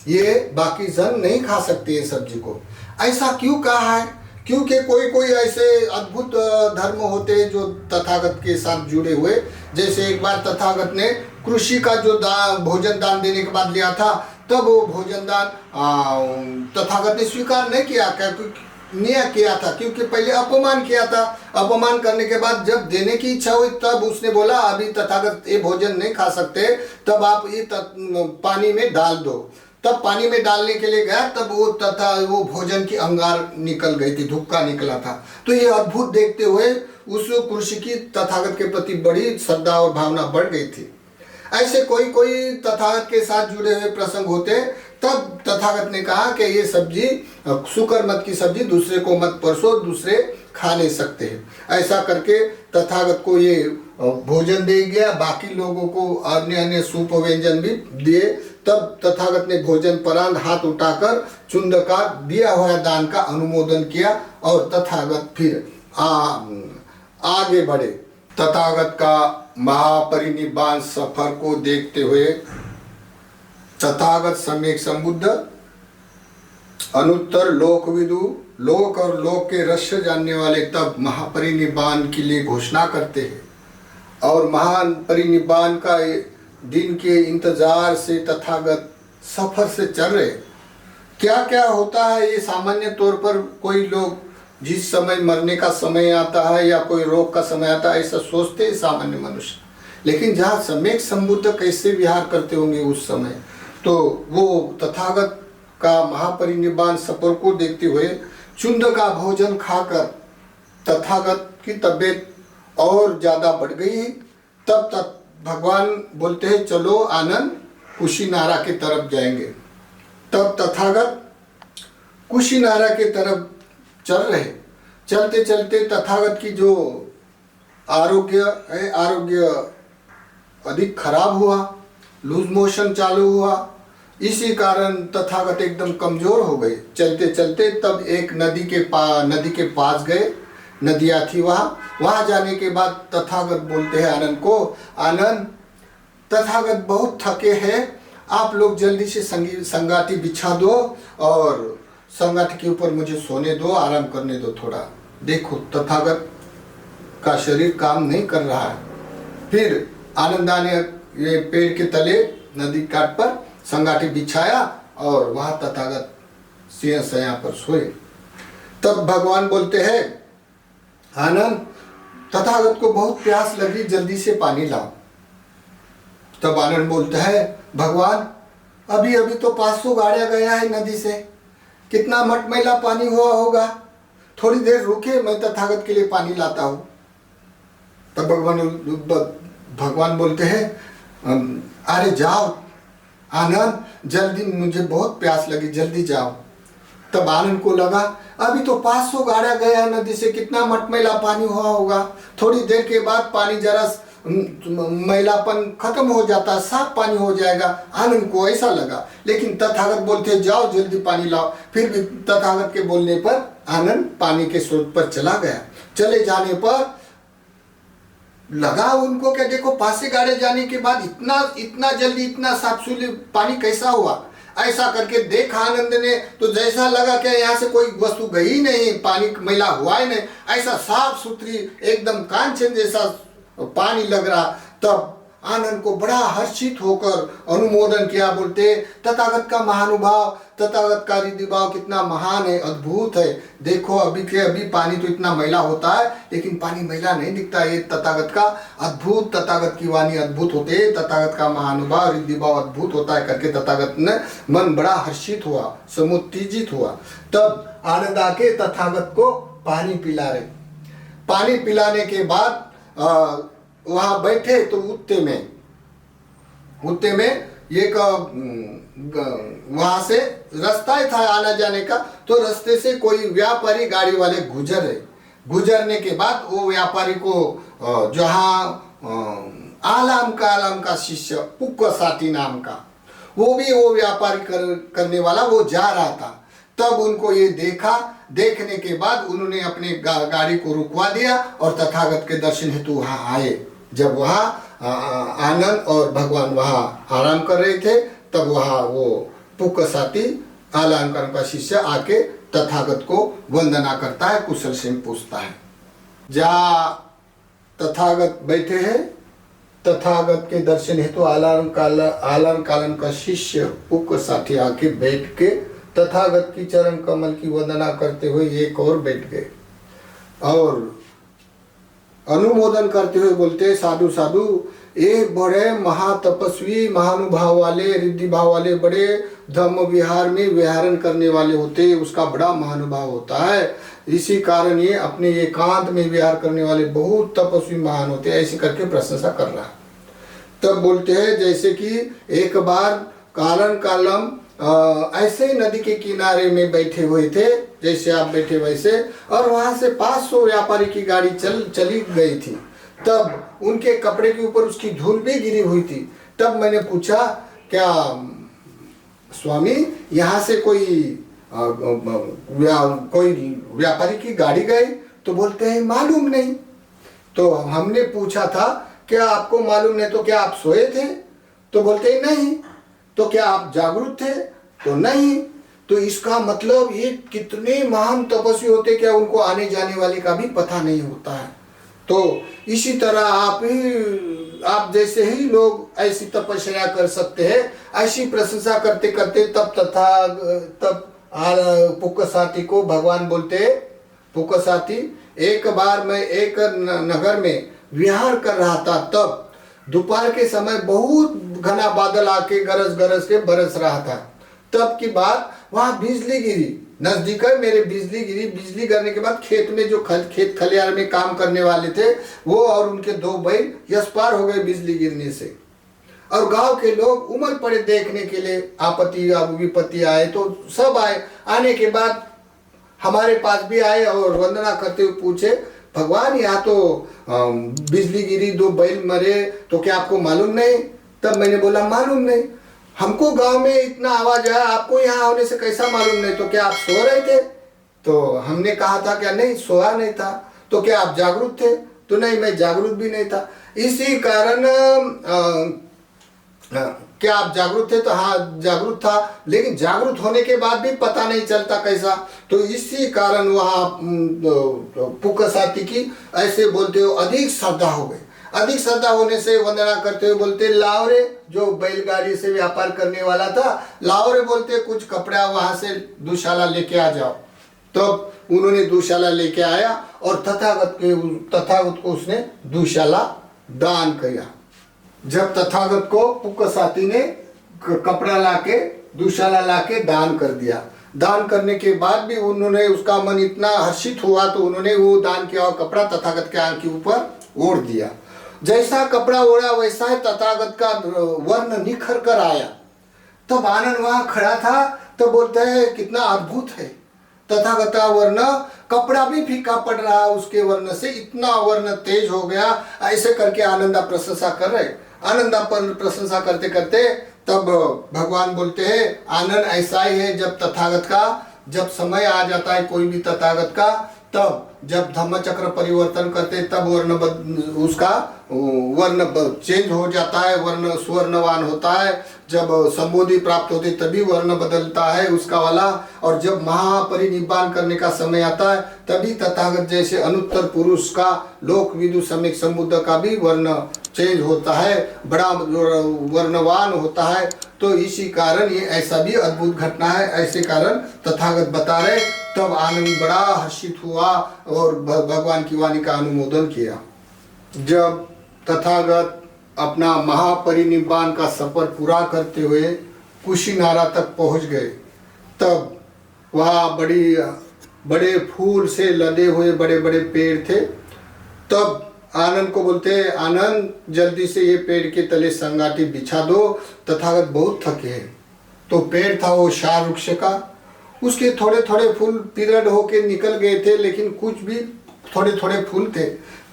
ये बाकी जन नहीं खा सकते ये सब्जी को। ऐसा क्यों कहा है? क्योंकि कोई कोई ऐसे अद्भुत धर्म होते हैं जो तथागत के साथ जुड़े हुए। जैसे एक बार तथागत ने कृषि का जो भोजन दान देने के बाद लिया था, तब वो भोजन दान तथागत ने स्वीकार नहीं किया, किया था, क्योंकि पहले अपमान किया था। अपमान करने के बाद जब देने की इच्छा हुई, तब उसने बोला अभी तथागत ये भोजन नहीं खा सकते, तब आप ये पानी में डाल दो। तब पानी में डालने के लिए गया, तब वो भोजन की अंगार निकल गई थी, धुक्का निकला था। तो ये अद्भुत देखते हुए उस कृषि की तथागत के प्रति बड़ी श्रद्धा और भावना बढ़ गई थी। ऐसे कोई कोई तथागत के साथ जुड़े हुए प्रसंग होते, तब तथागत ने कहा कि ये सब्जी शुकर मत की सब्जी दूसरे को मत परसो, दूसरे खा नहीं सकते हैं। ऐसा करके तथागत को ये भोजन दे गया, बाकी लोगों को अन्य अन्य सूप व्यंजन भी दिए। तब तथागत ने भोजन परांत हाथ उठाकर चुंद का दिया हुआ दान का अनुमोदन किया और तथागत फिर आगे बढ़े। तथागत का महापरिनिर्वाण सफर को देखते हुए तथागत सम्यक संबुद्ध अनुत्तर लोकविदु, लोक और लोक के रहस्य जानने वाले तब महापरिनिर्वाण के लिए घोषणा करते हैं और महान परिनिर्वाण का दिन के इंतजार से तथागत सफर से चल रहे। क्या क्या होता है ये सामान्य तौर पर कोई लोग जिस समय मरने का समय आता है या कोई रोग का समय आता है ऐसा सोचते हैं सामान्य मनुष्य, लेकिन जहाँ सम्यक संबुद्ध कैसे विहार करते होंगे उस समय, तो वो तथागत का महापरिनिर्वाण सफर को देखते हुए चुंद का भोजन खाकर तथागत की तबीयत और ज्यादा बढ़ गई। तब भगवान बोलते हैं चलो आनंद कुशीनारा के तरफ जाएंगे। तब तथागत कुशीनारा के तरफ चल रहे। चलते चलते तथागत की जो आरोग्य अधिक खराब हुआ, लूज मोशन चालू हुआ, इसी कारण तथागत एकदम कमजोर हो गए। चलते चलते तब एक नदी के पास गए, नदियाँ थी वहाँ जाने के बाद तथागत बोलते हैं आनंद को, आनंद तथागत बहुत थके हैं, आप लोग जल्दी से संगाटी बिछा दो और संगाटी के ऊपर मुझे सोने दो, आराम करने दो थोड़ा। देखो तथागत का शरीर काम नहीं कर रहा है। फिर आनंदा ने ये पेड़ के तले नदी काट पर संगाटी बिछाया और वहाँ तथागत सिंह सया पर सोए। तब भगवान बोलते हैं आनंद तथागत को बहुत प्यास लगी, जल्दी से पानी लाओ। तब आनंद बोलता है भगवान अभी अभी तो 500 गाड़िया गया है नदी से, कितना मटमैला पानी हुआ होगा, थोड़ी देर रुके, मैं तथागत के लिए पानी लाता हूँ। तब भगवान बोलते हैं अरे जाओ आनंद, जल्दी, मुझे बहुत प्यास लगी, जल्दी जाओ। तब आनंद को लगा अभी तो 500 गाड़िया गया है नदी से, कितना मटमैला पानी हुआ होगा, थोड़ी देर के बाद पानी जरा मैलापन खत्म हो जाता, साफ पानी हो जाएगा। आनंद को ऐसा लगा, लेकिन तथागत बोलते जाओ जल्दी पानी लाओ। फिर भी तथागत के बोलने पर आनंद पानी के स्रोत पर चला गया। चले जाने पर लगा उनको क्या, देखो 500 गाड़िया जाने के बाद इतना जल्दी इतना साफ सुथरा पानी कैसा हुआ। ऐसा करके देखा आनंद ने तो जैसा लगा कि यहाँ से कोई वस्तु गई नहीं, पानी मैला हुआ ही नहीं, ऐसा साफ सुथरी एकदम कांचन जैसा पानी लग रहा। तब आनंद को बड़ा हर्षित होकर अनुमोदन किया। बोलते तथागत का महानुभाव, तथागत का रिद्धि भाव कितना महान है, अद्भुत है। देखो अभी के अभी पानी तो इतना मैला होता है, लेकिन पानी मैला नहीं दिखता। ये तथागत का अद्भुत, तथागत की वाणी अद्भुत होते है, तथागत का महानुभाव रिद्धि भाव अद्भुत होता है करके तथागत ने मन बड़ा हर्षित हुआ, समुत्तेजित हुआ। तब आनंद आके तथागत को पानी पिला रहे। पानी पिलाने के बाद वहां बैठे तो उत्ते में एक वहां से रास्ता ही था आना जाने का। तो रास्ते से कोई व्यापारी गाड़ी वाले गुजरने के बाद वो व्यापारी को जहाँ आलम का शिष्य पुक्कसाती नाम का वो व्यापारी करने वाला वो जा रहा था। तब उनको ये देखने के बाद उन्होंने अपने गाड़ी को रुकवा दिया और तथागत के दर्शन हेतु वहाँ आए। जब वहाँ आनंद और भगवान वहाँ आराम कर रहे थे, तब वहाँ वो पुक्कसाती आलंकार का शिष्य आके तथागत को वंदना करता है, कुशल से पूछता है। जहाँ तथागत बैठे हैं, तथागत के दर्शन हेतु आलंकालन का शिष्य पुक्कसाती आके बैठ के तथागत की चरण कमल की वंदना करते हुए एक और बैठ गए और अनुमोदन करते हुए बोलते साधु साधु, ये बड़े महातपस्वी महानुभाव वाले रिद्धि भाव वाले बड़े धम्म विहार में विहारण करने वाले होते, उसका बड़ा महानुभाव होता है। इसी कारण ये अपने एकांत में विहार करने वाले बहुत तपस्वी महान होते हैं, ऐसे करके प्रशंसा कर रहा। तब बोलते हैं जैसे कि एक बार कालम ऐसे ही नदी के किनारे में बैठे हुए थे, जैसे आप बैठे वैसे, और वहां से 500 व्यापारी की गाड़ी चली गई थी। तब उनके कपड़े के ऊपर उसकी धूल भी गिरी हुई थी। तब मैंने पूछा, क्या स्वामी यहाँ से कोई व्यापारी की गाड़ी गई? तो बोलते हैं मालूम नहीं। तो हमने पूछा था क्या आपको मालूम नहीं, तो क्या आप सोए थे? तो बोलते हैं नहीं। तो क्या आप जागरूक थे? तो नहीं। तो इसका मतलब ये कितने महान तपस्वी होते, क्या उनको आने जाने वाले का भी पता नहीं होता है। तो इसी तरह आप जैसे ही लोग ऐसी तपस्या कर सकते हैं, ऐसी प्रशंसा करते करते तब पुक्कसाती को भगवान बोलते, पुक्कसाती एक बार मैं एक नगर में विहार कर रहा था, तब दोपहर के समय बहुत घना बादल आके गरज के बरस रहा था। तब की बात, वहां बिजली गिरी, नजदीक है मेरे बिजली गिरी। बिजली गिरने के बाद खेत में जो खेत खलियान में काम करने वाले थे वो और उनके 2 बैल यशपार हो गए बिजली गिरने से। और गांव के लोग उमड़ पड़े देखने के लिए, आपत्ति विपत्ति आए तो सब आए। आने के बाद हमारे पास भी आए और वंदना करते हुए पूछे, भगवान यहाँ तो बिजली गिरी, 2 बैल मरे, तो क्या आपको मालूम नहीं? तब मैंने बोला मालूम नहीं, हमको गांव में इतना आवाज आया, आपको यहाँ होने से कैसा मालूम नहीं? तो क्या आप सो रहे थे? तो हमने कहा था क्या नहीं, सोया नहीं था। तो क्या आप जागरूक थे? तो नहीं, मैं जागरूक भी नहीं था। इसी कारण क्या आप जागरूक थे? तो हाँ जागरूक था, लेकिन जागरूक होने के बाद भी पता नहीं चलता कैसा। तो इसी कारण वहाँ पुक्कसाती की ऐसे बोलते हो अधिक श्रद्धा हो गई। अधिक श्रद्धा होने से वंदना करते हुए बोलते, लाओ रे, जो बैलगाड़ी से व्यापार करने वाला था, लाओ रे बोलते, कुछ कपड़ा वहां से दुशाला लेके आ जाओ। तो उन्होंने दुशाला लेके आया और तथागत को उसने दुशाला दान किया। जब तथागत को पुक्कसाती ने कपड़ा लाके दुशाला लाके दान कर दिया। दान करने के बाद भी उन्होंने, उसका मन इतना हर्षित हुआ तो उन्होंने वो दान किया हुआ कपड़ा तथागत के आंख के ऊपर ओढ़ दिया। जैसा कपड़ा ओढ़ा वैसा ही तथागत का वर्ण निखर कर आया। तब आनंद वहां खड़ा था, तो बोलते हैं कितना अद्भुत है तथागत का वर्ण, कपड़ा भी फीका पड़ रहा उसके वर्ण से, इतना वर्ण तेज हो गया। ऐसे करके आनंदा प्रशंसा कर रहे। आनंदा पर प्रशंसा करते करते तब भगवान बोलते हैं, आनंद ऐसा ही है, जब तथागत का जब समय आ जाता है कोई भी तथागत का, तब जब धम्म चक्र परिवर्तन करते तब उसका वर्ण चेंज हो जाता है, वर्ण सुवर्णवान होता है। जब संबोधि प्राप्त होती तभी वर्ण बदलता है उसका वाला। और जब महापरिनिब्बान करने का समय आता है तभी तथागत जैसे अनुत्तर पुरुष का लोक विदु सम्यक संबुद्ध का भी वर्ण चेंज होता है, बड़ा वर्णवान होता है। तो इसी कारण ये ऐसा भी अद्भुत घटना है। ऐसे कारण तथागत बता रहे, तब आनंद बड़ा हर्षित हुआ और भगवान की वाणी का अनुमोदन किया। जब तथागत अपना महापरिनिब्बान का सफर पूरा करते हुए कुशीनारा तक पहुंच गए, तब वहाँ बड़े फूल से लदे हुए बड़े बड़े पेड़ थे। तब आनंद को बोलते हैं, आनंद जल्दी से ये पेड़ के तले संगाटी बिछा दो, तथागत बहुत थके हैं। तो पेड़ था वो शाह वृक्ष का, उसके थोड़े थोड़े फूल पिरड होके निकल गए थे, लेकिन कुछ भी थोड़े थोड़े फूल थे।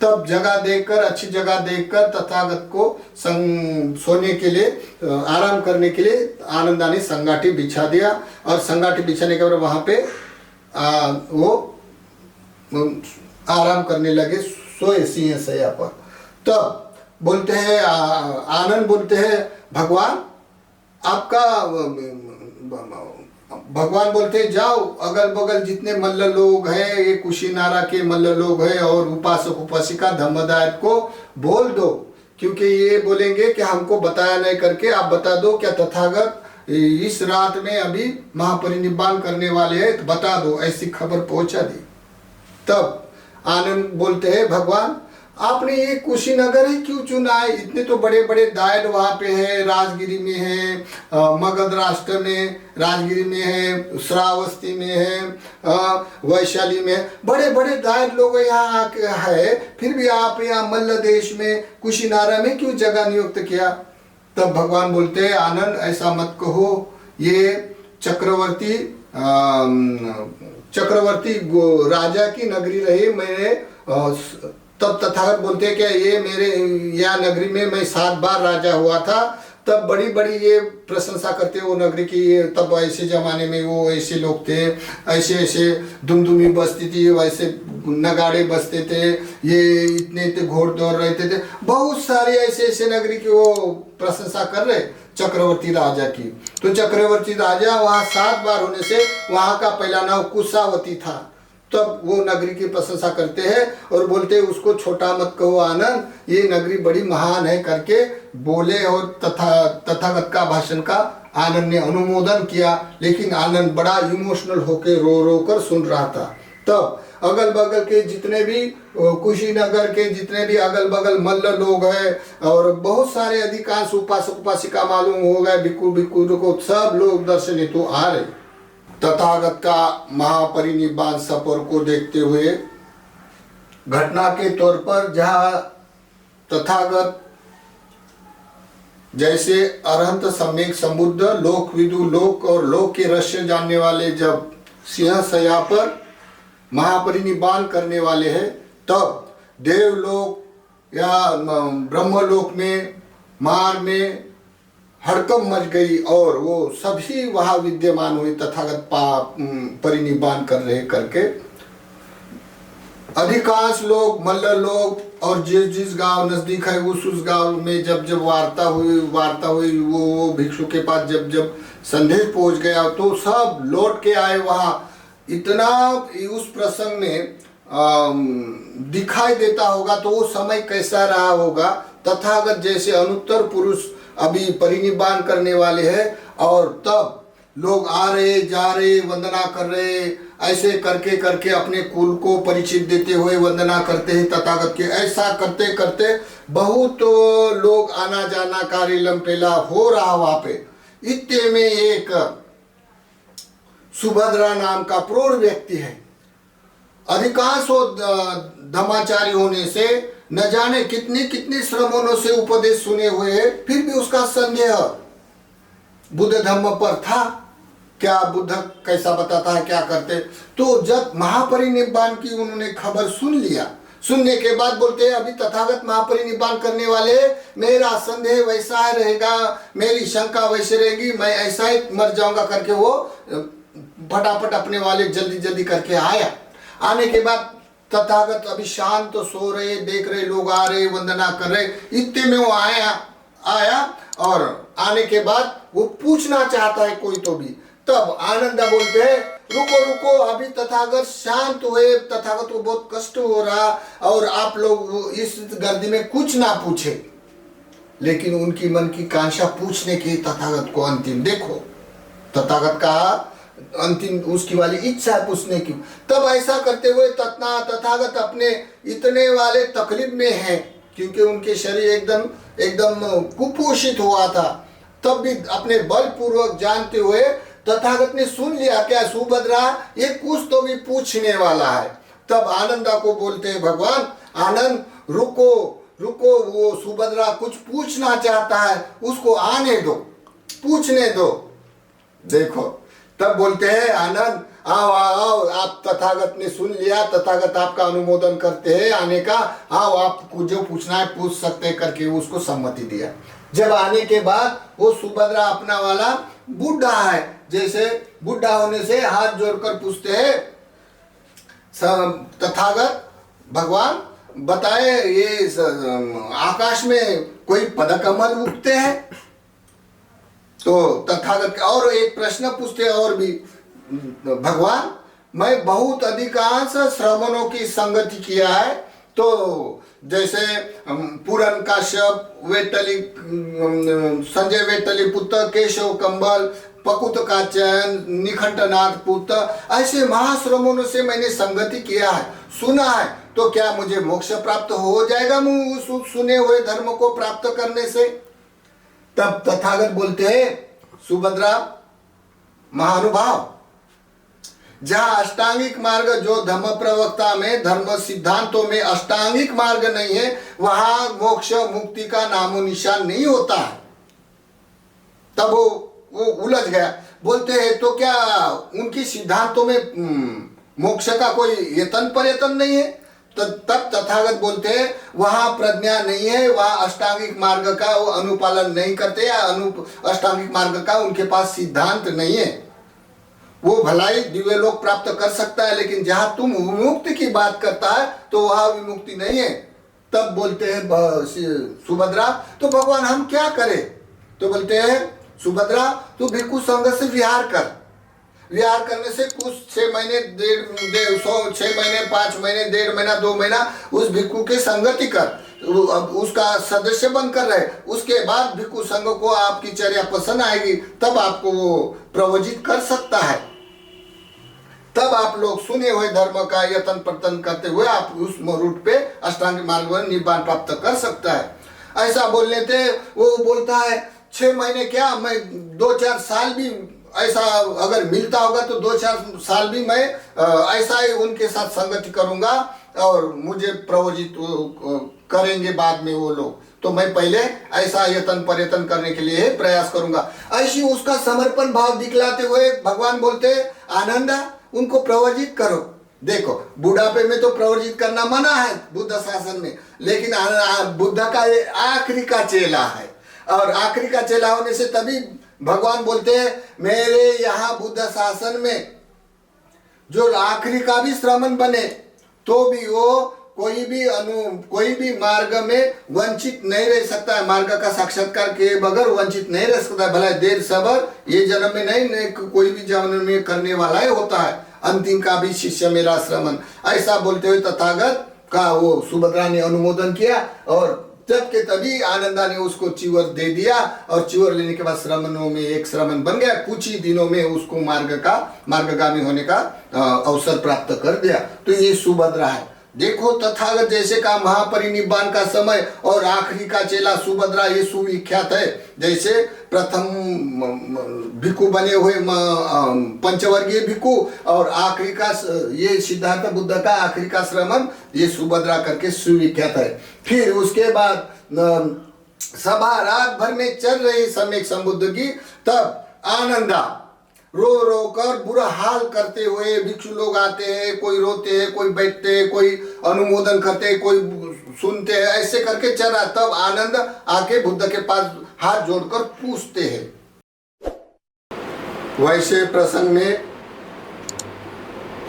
तब जगह देखकर, अच्छी जगह देखकर तथागत को सोने के लिए, आराम करने के लिए आनंदा ने संगाटी बिछा दिया। और संगाटी बिछाने के बाद वहाँ पे वो आराम करने लगे, सोए सिंह सैया पर। तब बोलते हैं, आनंद बोलते हैं, भगवान आपका, भगवान बोलते हैं, जाओ अगल बगल जितने मल्ल लोग हैं, ये कुशीनारा के मल्ल लोग हैं और उपासक उपासिका धम्मदायक को बोल दो, क्योंकि ये बोलेंगे कि हमको बताया नहीं करके आप बता दो, क्या तथागत इस रात में अभी महापरिनिब्बान करने वाले हैं, तो बता दो, ऐसी खबर पहुंचा दी। तब आनंद बोलते हैं, भगवान आपने ये कुशीनगर ही क्यों चुना है? इतने तो बड़े बड़े दायड वहाँ पे है, राजगिरी में है, मगध राष्ट्र में राजगिरी में है, श्रावस्ती में है, वैशाली में, बड़े बड़े दायड लोग यहाँ है, फिर भी आप यहाँ मल्ल देश में कुशीनारा में क्यों जगह नियुक्त किया? तब भगवान बोलते हैं, आनंद ऐसा मत कहो, ये चक्रवर्ती राजा की नगरी रही। मैंने तब तथागत बोलते हैं कि ये मेरे यह नगरी में मैं 7 बार राजा हुआ था। तब बड़ी बड़ी ये प्रशंसा करते वो नगरी की। तब ऐसे जमाने में वो ऐसे लोग थे, ऐसे ऐसे दुमदुमी बजती थी, वैसे नगाड़े बजते थे, ये इतने घोड़ दौड़ रहते थे, बहुत सारे ऐसे ऐसे नगरी की वो प्रशंसा कर रहे चक्रवर्ती राजा की। तो चक्रवर्ती राजा वहाँ 7 बार होने से वहाँ का पहला नाम कुशावती था। तब वो नगरी की प्रशंसा करते हैं और बोलते हैं, उसको छोटा मत कहो आनंद, ये नगरी बड़ी महान है करके बोले। और तथागत का भाषण का आनंद ने अनुमोदन किया, लेकिन आनंद बड़ा इमोशनल होकर रो रो कर सुन रहा था। तब अगल बगल के जितने भी कुशीनगर के जितने भी अगल बगल मल्ल लोग हैं और बहुत सारे अधिकांश उपासक उपासिका मालूम हो गए, भिक्खु भिक्खु को सब लोग दर्शन हेतु आ रहे। तथागत का महापरिनिब्बान सफर को देखते हुए घटना के तौर पर, जहाँ तथागत जैसे अरहंत सम्यक समुद्ध लोकविदु लोक और लोक के रहस्य जानने वाले जब सिंह सया पर महापरिनिब्बान करने वाले हैं, तब देवलोक या ब्रह्मलोक में मार में हड़कंप मच गई और वो सभी वहाँ विद्यमान हुए तथागत परिनिब्बान कर रहे करके। अधिकांश लोग मल्ल लोग और जिस जिस गांव नजदीक है उस गांव में जब जब वार्ता हुई वो भिक्षु के पास जब जब संदेश पहुंच गया तो सब लौट के आए वहाँ। इतना उस प्रसंग में दिखाई देता होगा तो वो समय कैसा रहा होगा। तथागत जैसे अनुत्तर पुरुष अभी परिनिब्बान करने वाले हैं और तब लोग आ रहे जा रहे वंदना कर रहे, ऐसे करके करके अपने कुल को परिचित देते हुए वंदना करते हैं तथागत के। ऐसा करते करते बहुत लोग आना जाना कार्य लंपेला हो रहा वहाँ पे। इतने में एक सुभद्रा नाम का प्रौढ़ व्यक्ति है। अधिकांश धर्माचारी होने से न जाने कितने कितने श्रमणों से उपदेश सुने हुए हैं, फिर भी उसका संदेह बुद्ध धर्म पर था। क्या बुद्ध कैसा बताता है, क्या करते। तो जब महापरिनिब्बान की उन्होंने खबर सुन लिया, सुनने के बाद बोलते हैं अभी तथागत महापरिनिब्बान करने वाले, मेरा संदेह वैसा ही रहेगा, मेरी शंका वैसे रहेगी, मैं ऐसा ही मर जाऊंगा करके वो फटाफट अपने वाले जल्दी जल्दी करके आया। आने के बाद तथागत अभी शांत तो सो रहे, देख रहे लोग आ रहे वंदना कर रहे। इतने में वो आया और आने के बाद वो पूछना चाहता है कोई तो भी। तब आनंदा बोलते हैं रुको रुको, अभी तथागत शांत हुए, तथागत को बहुत कष्ट हो रहा और आप लोग इस गर्दी में कुछ ना पूछे। लेकिन उनकी मन की कांक्षा पूछने की तथागत को अंतिम। देखो तथागत का अंतिम उसकी वाली इच्छा है पूछने की। तब ऐसा करते हुए तथागत अपने इतने वाले तकलीफ में है, क्योंकि उनके शरीर एकदम कुपोषित हुआ था। तब भी अपने बलपूर्वक जानते हुए तथागत ने सुन लिया क्या सुभद्रा ये कुछ तो भी पूछने वाला है। तब आनंदा को बोलते हैं भगवान आनंद रुको रुको, वो सुभद्रा कुछ पूछना चाहता है, उसको आने दो, पूछने दो। देखो तब बोलते हैं आनंद आओ आओ, आप तथागत ने सुन लिया, तथागत आपका अनुमोदन करते हैं आने का, आओ आपको जो पूछना है पूछ सकते हैं करके उसको सम्मति दिया। जब आने के बाद वो सुभद्रा अपना वाला बुढ़ा है, जैसे बुढ़ा होने से हाथ जोड़कर पूछते हैं तथागत भगवान बताए ये आकाश में कोई पदकमल उगते हैं? तो तथागत और एक प्रश्न पूछते और भी भगवान मैं बहुत अधिकांश श्रमणों की संगति किया है, तो जैसे पूरन काश्यप वेटली संजय वेटली पुत्र केशव कंबल पकुत का चयन निखंडनाथ पुत्र ऐसे महाश्रमणों से मैंने संगति किया है, सुना है, तो क्या मुझे मोक्ष प्राप्त हो जाएगा उस सुने हुए धर्म को प्राप्त करने से? तब तथागत बोलते हैं सुभद्रा महानुभाव जहां अष्टांगिक मार्ग जो धर्म प्रवक्ता में धर्म सिद्धांतों में अष्टांगिक मार्ग नहीं है वहां मोक्ष मुक्ति का नामो निशान नहीं होता है। तब वो उलझ गया, बोलते हैं तो क्या उनकी सिद्धांतों में मोक्ष का कोई यतन पर्यतन नहीं है? तब तथागत बोलते हैं वहां प्रज्ञा नहीं है, वहां अष्टांगिक मार्ग का वो अनुपालन नहीं करते या अष्टांगिक मार्ग का उनके पास सिद्धांत नहीं है। वो भलाई दिव्य लोक प्राप्त कर सकता है, लेकिन जहां तुम विमुक्ति की बात करता है तो वहां विमुक्ति नहीं है। तब बोलते हैं सुभद्रा तो भगवान हम क्या करें? तो बोलते हैं सुभद्रा तू भिक्षु संघ से विहार कर, विहार करने से कुछ 6 महीने 6 महीने 5 महीने 1.5 महीना 2 महीना उस भिक्षु के संगति कर, उसका सदस्य बनकर रहे। उसके बाद भिक्षु संघ को आपकी चर्या पसंद आएगी तब आपको वो प्रवजित कर सकता है। तब आप लोग सुने हुए धर्म का यतन प्रतन करते हुए आप उस रूट पे अष्टांग मार्ग में निब्बान प्राप्त कर सकता है। ऐसा बोलने थे वो बोलता है 6 महीने क्या मैं 2-4 साल भी ऐसा अगर मिलता होगा तो 2-4 साल भी मैं ऐसा ही उनके साथ संगति करूंगा और मुझे प्रवजित करेंगे बाद में वो लोग, तो मैं पहले ऐसा यतन पर्यतन करने के लिए प्रयास करूंगा। ऐसी उसका समर्पण भाव दिखलाते हुए भगवान बोलते आनंदा उनको प्रवजित करो। देखो बुढ़ापे में तो प्रवजित करना मना है बुद्ध शासन में, लेकिन बुद्ध का ये आखिरी का चेला है और आखिरी का चेला होने से तभी भगवान बोलते हैं मेरे यहाँ बुद्ध शासन में जो आखिरी का भी श्रमण बने तो भी वो कोई भी मार्ग में वंचित नहीं रह सकता है, मार्ग का साक्षात्कार के बगैर वंचित नहीं रह सकता है। भला देर सबर ये जन्म में नहीं कोई भी जन्म में करने वाला ही होता है, अंतिम का भी शिष्य मेरा श्रमण। ऐसा बोलते हुए तथागत का वो सुभद्रा ने अनुमोदन किया और जब के तभी आनंदा ने उसको चिवर दे दिया और चिवर लेने के बाद श्रमणों में एक श्रमण बन गया। कुछ ही दिनों में उसको मार्गगामी होने का अवसर प्राप्त कर दिया। तो ये सुभद्रा है। देखो तथागत जैसे का महापरिनिब्बान का समय और आखिरी का चेला सुभद्रा ये सुविख्यात है। जैसे प्रथम भिक्षु बने हुए पंचवर्गीय भिक्षु और आखिरी का ये सिद्धार्थ बुद्ध का आखिरी का श्रमण ये सुभद्रा करके सुविख्यात है। फिर उसके बाद सभा रात भर में चल रही सम्यक संबुद्ध की, तब आनंदा रो रो कर बुरा हाल करते हुए भिक्षु लोग आते हैं, कोई रोते हैं, कोई बैठते हैं, कोई अनुमोदन करते हैं, कोई सुनते हैं, ऐसे करके चला। तब आनंद आके बुद्ध के पास हाथ जोड़कर पूछते हैं। वैसे प्रसंग में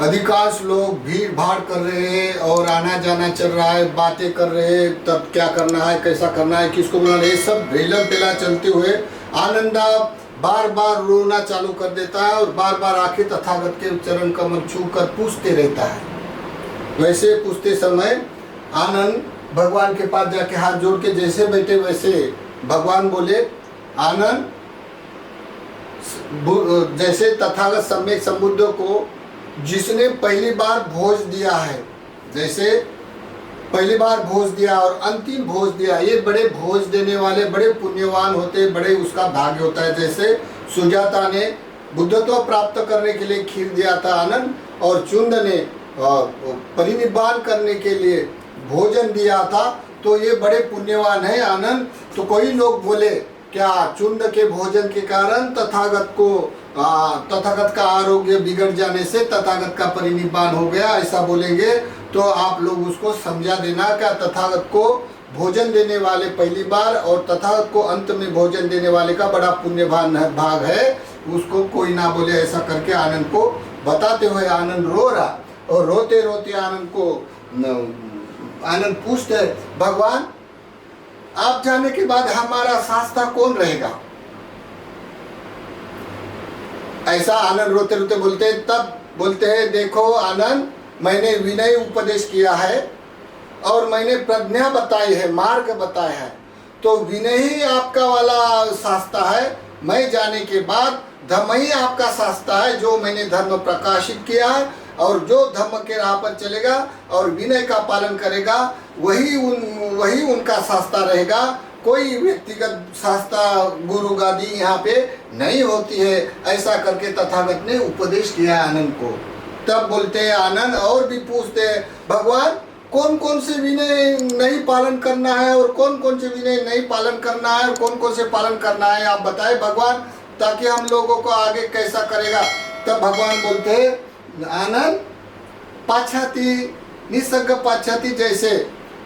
अधिकांश लोग भीड़ भाड़ कर रहे हैं और आना जाना चल रहा है, बातें कर रहे हैं, तब क्या करना है, कैसा करना है, किसको बुलाना है, सब ढेला पेला चलते हुए आनंदा बार बार रोना चालू कर देता है और बार बार आके तथागत के चरण कमल छू कर पूछते रहता है। वैसे पूछते समय आनंद भगवान के पास जाके हाथ जोड़ के जैसे बैठे वैसे भगवान बोले आनंद, जैसे तथागत सम्यक संबुद्ध को जिसने पहली बार भोज दिया है, जैसे पहली बार भोज दिया और अंतिम भोज दिया, ये बड़े भोज देने वाले बड़े पुण्यवान होते, बड़े उसका भाग्य होता है। जैसे सुजाता ने बुद्धत्व प्राप्त करने के लिए खीर दिया था आनंद, और चुंद ने परिनिब्बान करने के लिए भोजन दिया था, तो ये बड़े पुण्यवान है आनंद। तो कोई लोग बोले क्या चुंद के भोजन के कारण तथागत का आरोग्य बिगड़ जाने से तथागत का परिनिब्बान हो गया, ऐसा बोलेंगे तो आप लोग उसको समझा देना। क्या तथागत को भोजन देने वाले पहली बार और तथागत को अंत में भोजन देने वाले का बड़ा पुण्यवान भाग है, उसको कोई ना बोले। ऐसा करके आनंद को बताते हुए आनंद रो रहा, और रोते रोते आनंद पूछते भगवान आप जाने के बाद हमारा शास्ता कौन रहेगा? ऐसा आनंद रोते रोते बोलते, तब बोलते हैं देखो आनंद, मैंने विनय उपदेश किया है और मैंने प्रज्ञा बताई है, मार्ग बताया है, तो विनय ही आपका वाला शास्ता है। मैं जाने के बाद धर्म ही आपका शास्ता है, जो मैंने धर्म प्रकाशित किया है, और जो धर्म के राह पर चलेगा और विनय का पालन करेगा वही उनका शास्ता रहेगा। कोई व्यक्तिगत शास्ता गुरु गादी यहाँ पे नहीं होती है। ऐसा करके तथागत ने उपदेश किया आनंद को। तब बोलते हैं आनंद और भी पूछते हैं भगवान कौन कौन से विनय नहीं पालन करना है और कौन कौन से विनय नहीं पालन करना है और कौन कौन से पालन करना है, आप बताए भगवान, ताकि हम लोगों को आगे कैसा करेगा। तब भगवान बोलते हैं आनंद, पाश्चाती निसर्ग पाश्चाती जैसे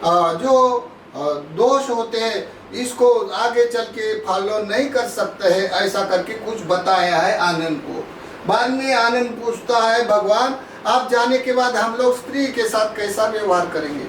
जो दोष होते हैं इसको आगे चल के फॉलो नहीं कर सकते हैं, ऐसा करके कुछ बताया है आनंद को। बाद में आनंद पूछता है भगवान आप जाने के बाद हम लोग स्त्री के साथ कैसा व्यवहार करेंगे?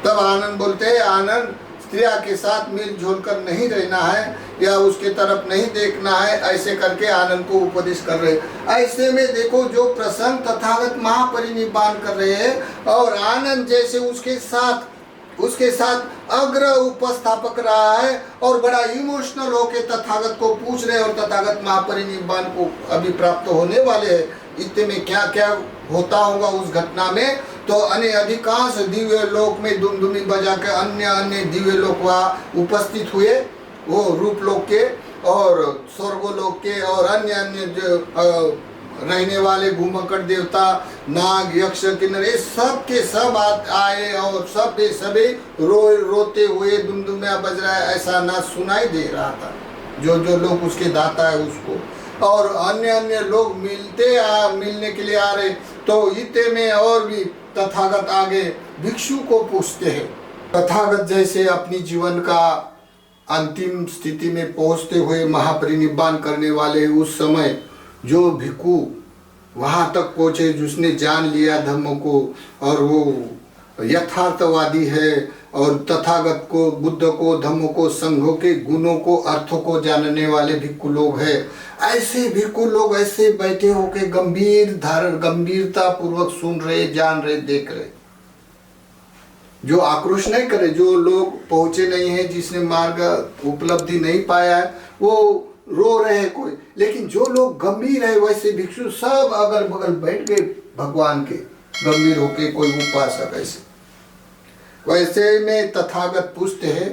तब आनंद बोलते हैं आनंद, स्त्रिया के साथ मिलजुल कर नहीं रहना है या उसके तरफ नहीं देखना है, ऐसे करके आनंद को उपदेश कर रहे हैं। ऐसे में देखो जो प्रसंग तथागत महापरिनिब्बान कर रहे हैं और आनंद जैसे उसके साथ अग्र उपस्थापक रहा है और बड़ा इमोशनल होके तथागत को पूछ रहे और तथागत महापरिनिब्बान को अभी प्राप्त होने वाले हैं। इतने में क्या क्या होता होगा उस घटना में, तो अधिकांश दिव्य लोक में दुमदुमी बजा के अन्य दिव्य लोक वहाँ उपस्थित हुए, वो रूप लोक के और स्वर्गोलोक के और अन्य जो रहने वाले भूमकट देवता नाग यक्ष किन्नर ये सब के सब आए और सब के सभी रोते हुए दुमदुमिया बज रहा है, ऐसा ना सुनाई दे रहा था जो लोग उसके दाता है उसको। और अन्य लोग मिलने के लिए आ रहे, तो इतने में और भी तथागत आगे भिक्षु को पूछते हैं। तथागत जैसे अपनी जीवन का अंतिम स्थिति में पहुंचते हुए महापरिनिब्बान करने वाले उस समय जो भिक्षु वहाँ तक पहुँचे जिसने जान लिया धर्म को और वो यथार्थवादी है और तथागत को बुद्ध को धम्म को संघों के गुणों को अर्थों को जानने वाले भिक्षु लोग हैं, ऐसे भिक्षु लोग ऐसे बैठे होके गंभीरता पूर्वक सुन रहे, जान रहे, देख रहे, जो आक्रोश नहीं करे, जो लोग पहुंचे नहीं है, जिसने मार्ग उपलब्धि नहीं पाया है वो रो रहे हैं कोई, लेकिन जो लोग गंभीर है वैसे भिक्षु सब अगल बगल बैठ गए भगवान के गंभीर होके, कोई उपासक ऐसे। वैसे में तथागत पूछते हैं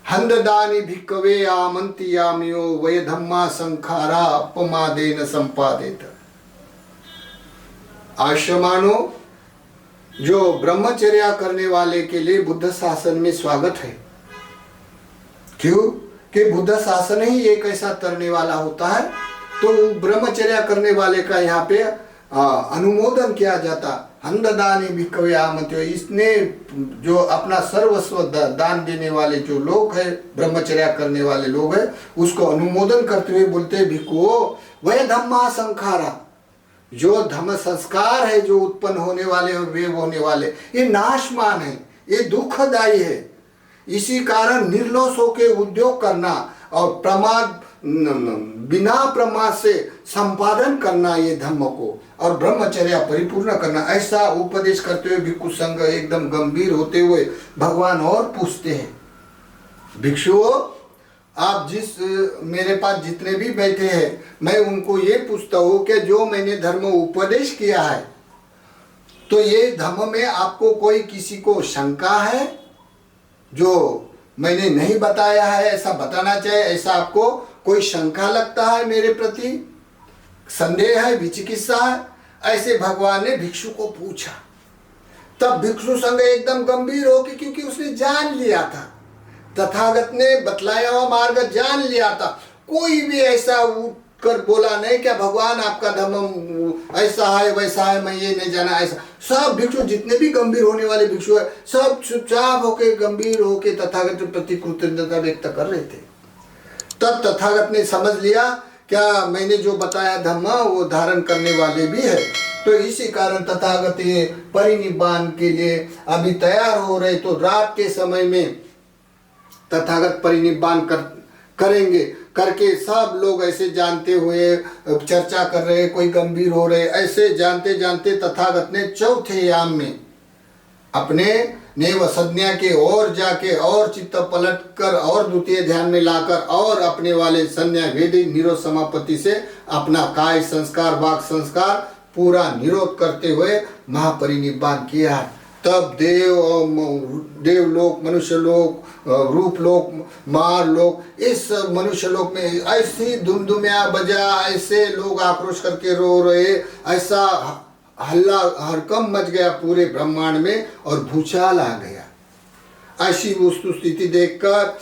हंददानी भिक्कवे आमंति यामियो वय धम्मा संखारा अपमादेन संपादित। आश्रमानो जो ब्रह्मचर्या करने वाले के लिए बुद्ध शासन में स्वागत है। क्यों कि बुद्ध शासन ही एक ऐसा तरने वाला होता है, तो ब्रह्मचर्या करने वाले का यहाँ पे अनुमोदन किया जाता। हंददानी भिक्खवे आमंत्यो, इसने जो अपना सर्वस्व दान देने वाले जो लोग हैं, ब्रह्मचर्या करने वाले लोग हैं, उसको अनुमोदन करते हुए बोलते भिक्खुओ वह धम्मा संखारा, जो धम्म संस्कार है जो उत्पन्न होने वाले और वे होने वाले ये नाशमान है, ये दुखदायी है। इसी कारण निर्लोष होके उद्योग करना और प्रमाद बिना प्रमाद से संपादन करना ये धम्म को और ब्रह्मचर्या परिपूर्ण करना, ऐसा उपदेश करते हुए भिक्षु संघ एकदम गंभीर होते हुए भगवान और पूछते हैं भिक्षुओं आप मेरे पास जितने भी बैठे हैं, मैं उनको ये पूछता हूँ कि जो मैंने धर्म उपदेश किया है, तो ये धर्म में आपको कोई किसी को शंका है? जो मैंने नहीं बताया है ऐसा बताना चाहिए, ऐसा आपको कोई शंका लगता है मेरे प्रति, संदेह है, विचिकित्सा है? ऐसे भगवान ने भिक्षु को पूछा। तब भिक्षु संग एकदम गंभीर हो के, क्योंकि उसने जान लिया था, तथागत ने बतलाया हुआ मार्ग जान लिया था। कोई भी ऐसा उठ कर बोला नहीं क्या भगवान आपका धर्म ऐसा है वैसा है, मैं ये नहीं जाना ऐसा। सब भिक्षु जितने भी गंभीर होने वाले भिक्षु है, सब चुपचाप होके गंभीर होके तथागत के प्रति कृतज्ञता व्यक्त कर रहे थे। तब तथागत ने समझ लिया क्या मैंने जो बताया धर्म वो धारण करने वाले भी है। तो इसी कारण तथागत ये परिनिब्बान के लिए अभी तैयार हो रहे। तो रात के समय में तथागत परिनिब्बान करेंगे करके सब लोग ऐसे जानते हुए चर्चा कर रहे, कोई गंभीर हो रहे, ऐसे जानते जानते तथागत ने चौथे याम में अपने नेव संज्ञा के और जाके और चित्त पलट कर और द्वितीय ध्यान में लाकर और अपने वाले संज्ञा वेदी निरोध समापत्ति से अपना काय संस्कार वाक संस्कार पूरा निरोध करते हुए महापरिनिब्बान किया। तब देवलोक, मनुष्य लोक, रूप लोक, मार लोक, इस मनुष्य लोक में ऐसी धुमधुमिया बजा, ऐसे लोग आक्रोश करके रो रहे, ऐसा हल्ला हड़कंप मच गया पूरे ब्रह्मांड में और भूचाल आ गया। ऐसी वस्तु स्थिति देखकर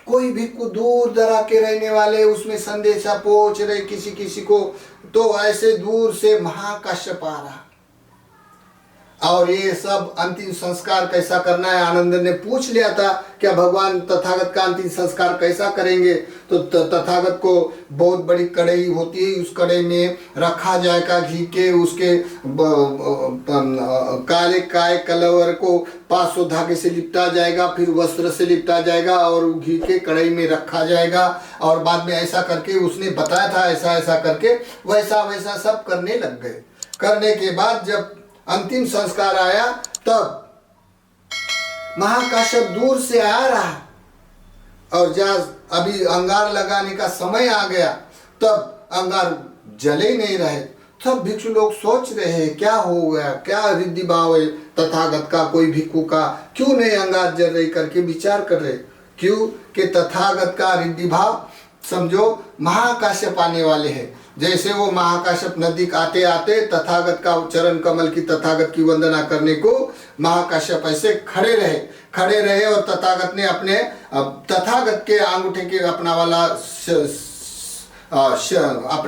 कोई भी को दूर दरा के रहने वाले उसमें संदेशा पहुंच रहे किसी किसी को, तो ऐसे दूर से महाकाश्यप आ रहा। और ये सब अंतिम संस्कार कैसा करना है, आनंद ने पूछ लिया था क्या भगवान तथागत का अंतिम संस्कार कैसा करेंगे। तो तथागत को बहुत बड़ी कढ़ाई होती है, उस कढ़ाई में रखा जाएगा घी के, उसके काले काय कलवर को 500 धागे से लिपटा जाएगा, फिर वस्त्र से लिपटा जाएगा और घी के कढ़ाई में रखा जाएगा। और बाद में ऐसा करके उसने बताया था, ऐसा ऐसा करके वैसा वैसा सब करने लग गए। करने के बाद जब अंतिम संस्कार आया तब महाकाश्यप दूर से आ रहा और जब अभी अंगार लगाने का समय आ गया तब अंगार जले नहीं रहे। तब भिक्षु लोग सोच रहे हैं क्या हो गया, क्या रिद्धि भाव है तथागत का, कोई भिक्षु का क्यों नहीं अंगार जल रही करके विचार कर रहे। क्यों कि तथागत का रिद्धि भाव समझो महाकाश्यप आने वाले हैं। जैसे वो महाकाश्यप नदी आते आते तथागत का चरण कमल की तथागत की वंदना करने को महाकाश्यप ऐसे खड़े रहे और तथागत ने अपने तथागत के अंगूठे के अपने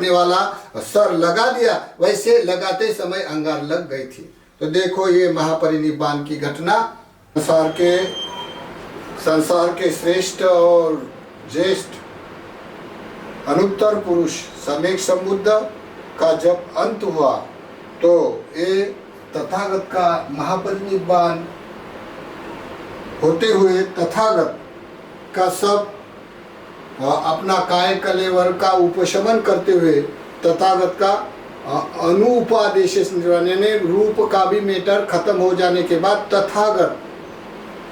वाला सर लगा दिया। वैसे लगाते समय अंगार लग गई थी। तो देखो ये महापरिनिब्बान की घटना संसार के श्रेष्ठ और ज्येष्ठ अनुत्तर पुरुष सम्यक संबुद्ध का जब अंत हुआ तो ये तथागत का महापरिनिब्बान होते हुए तथागत का सब अपना काय कलेवर का उपशमन करते हुए तथागत का अनुपादेश यानी रूप का भी मैटर खत्म हो जाने के बाद तथागत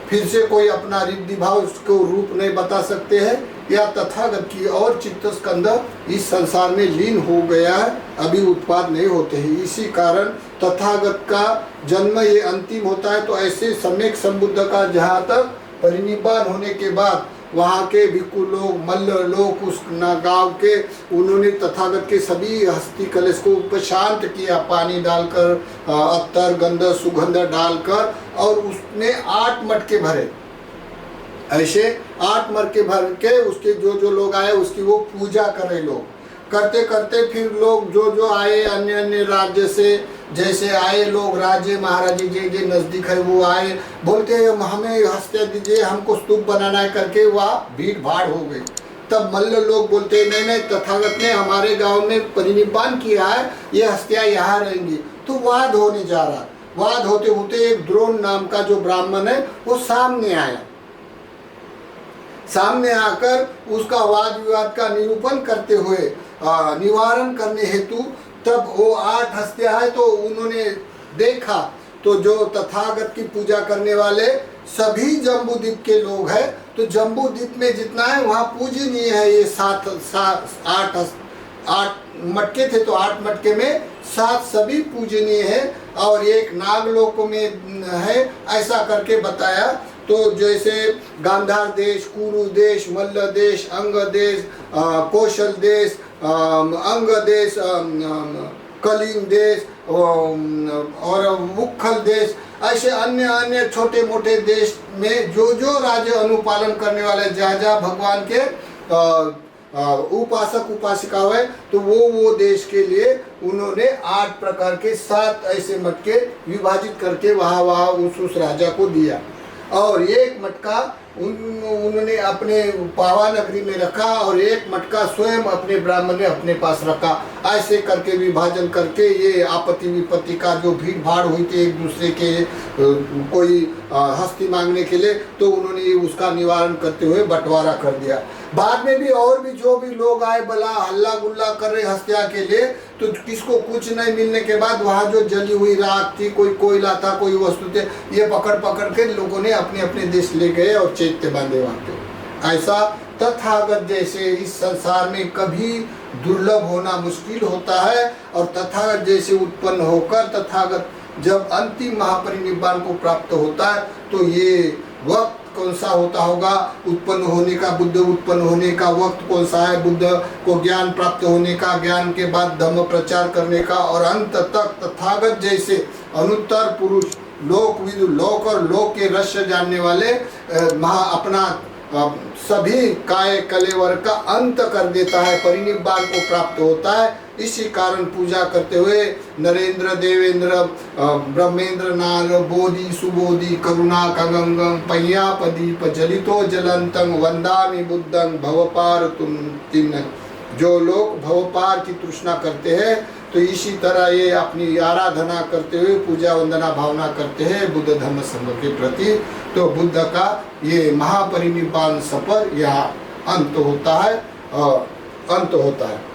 फिर से कोई अपना रिद्धि भाव उसको रूप नहीं बता सकते हैं, या तथागत की और चित्त स्कंद इस संसार में लीन हो गया है, अभी उत्पाद नहीं होते हैं। इसी कारण तथागत का जन्म ये अंतिम होता है। तो ऐसे सम्यक संबुद्ध का जहाँ तक परिनिब्बान होने के बाद वहाँ के भिक्खु लोग, मल्ल लोग, उस गांव के उन्होंने तथागत के सभी हस्ती कलश को शांत किया, पानी डालकर, अत्तर गंध सुगंध डालकर, और उसने 8 मटके भरे। ऐसे 8 मटके भर के उसके जो लोग आए उसकी वो पूजा करे। लोग करते करते फिर लोग जो आए अन्य अन्य राज्य से, जैसे आए लोग राजे महाराजे जे नज़दीक है वो आए, बोलते हमें हस्तियाँ दीजिए, हमको स्तूप बनाना है करके वह भीड़ भाड़ हो गई। तब मल्ल लोग बोलते नहीं तथागत ने हमारे गांव में परिनिब्बान किया है, ये हस्तियाँ यहाँ रहेंगी। तो वाद होने जा रहा। वाद होते होते एक द्रोण नाम का जो ब्राह्मण है वो सामने आया। सामने आकर उसका वाद विवाद का निरूपण करते हुए निवारण करने हेतु, तब वो 8 हस्तियां है तो उन्होंने देखा तो जो तथागत की पूजा करने वाले सभी जम्बूद्वीप के लोग हैं। तो जम्बूद्वीप में जितना है वहाँ पूजनीय है ये आठ मटके थे, तो 8 मटके में 7 सभी पूजनीय है और एक नागलोक में है, ऐसा करके बताया। तो जैसे गांधार देश, कुरु देश, मल्ल देश, अंग देश, कौशल देश, अंग देश, कलिंग देश और मुखल देश, ऐसे अन्य अन्य छोटे मोटे देश में जो जो राज्य अनुपालन करने वाले जहाँ भगवान के उपासक उपासिका है, तो वो देश के लिए उन्होंने 8 प्रकार के 7 ऐसे मटके विभाजित करके वहाँ उस राजा को दिया। और एक मटका उन्होंने अपने पावा नगरी में रखा और एक मटका स्वयं अपने ब्राह्मण ने अपने पास रखा। ऐसे करके विभाजन करके ये आपत्ति विपत्ति का जो भीड़ भाड़ हुई थी एक दूसरे के कोई हस्ती मांगने के लिए, तो उन्होंने उसका निवारण करते हुए बंटवारा कर दिया। बाद में भी और भी जो भी लोग आए भला हल्ला गुल्ला कर रहे हत्या के लिए, तो किसको कुछ नहीं मिलने के बाद वहाँ जो जली हुई राख थी, कोई कोयला था, कोई वस्तु थे, ये पकड़ पकड़ के लोगों ने अपने अपने देश ले गए और चैत्य बांधे वहाँ पे। ऐसा तथागत जैसे इस संसार में कभी दुर्लभ होना मुश्किल होता है, और तथागत जैसे उत्पन्न होकर तथागत जब अंतिम महापरिनिब्बाण को प्राप्त होता है, तो ये वक्त कौन सा होता होगा उत्पन्न होने का, बुद्ध उत्पन्न होने का वक्त कौन सा है, बुद्ध को ज्ञान प्राप्त होने का, ज्ञान के बाद धम्म प्रचार करने का, और अंत तक तथागत जैसे अनुत्तर पुरुष लोकविदु, लोक और लोक के रहस्य जानने वाले अपना सभी काय कलेवर का अंत कर देता है, परिनिब्बाण को प्राप्त होता है। इसी कारण पूजा करते हुए नरेंद्र, देवेंद्र, ब्रह्मेंद्र, नार, बोधि, सुबोधि, करुणा कंगंगम, पय्यापदीप जलितो जलंतं वंदामि बुद्धं भवपार तुम। जो लोग भवपार की तृष्णा करते हैं, तो इसी तरह ये अपनी आराधना करते हुए पूजा वंदना भावना करते हैं बुद्ध धर्म संघ के प्रति। तो बुद्ध का ये महापरिनिब्बाण सफर यहाँ अंत होता है।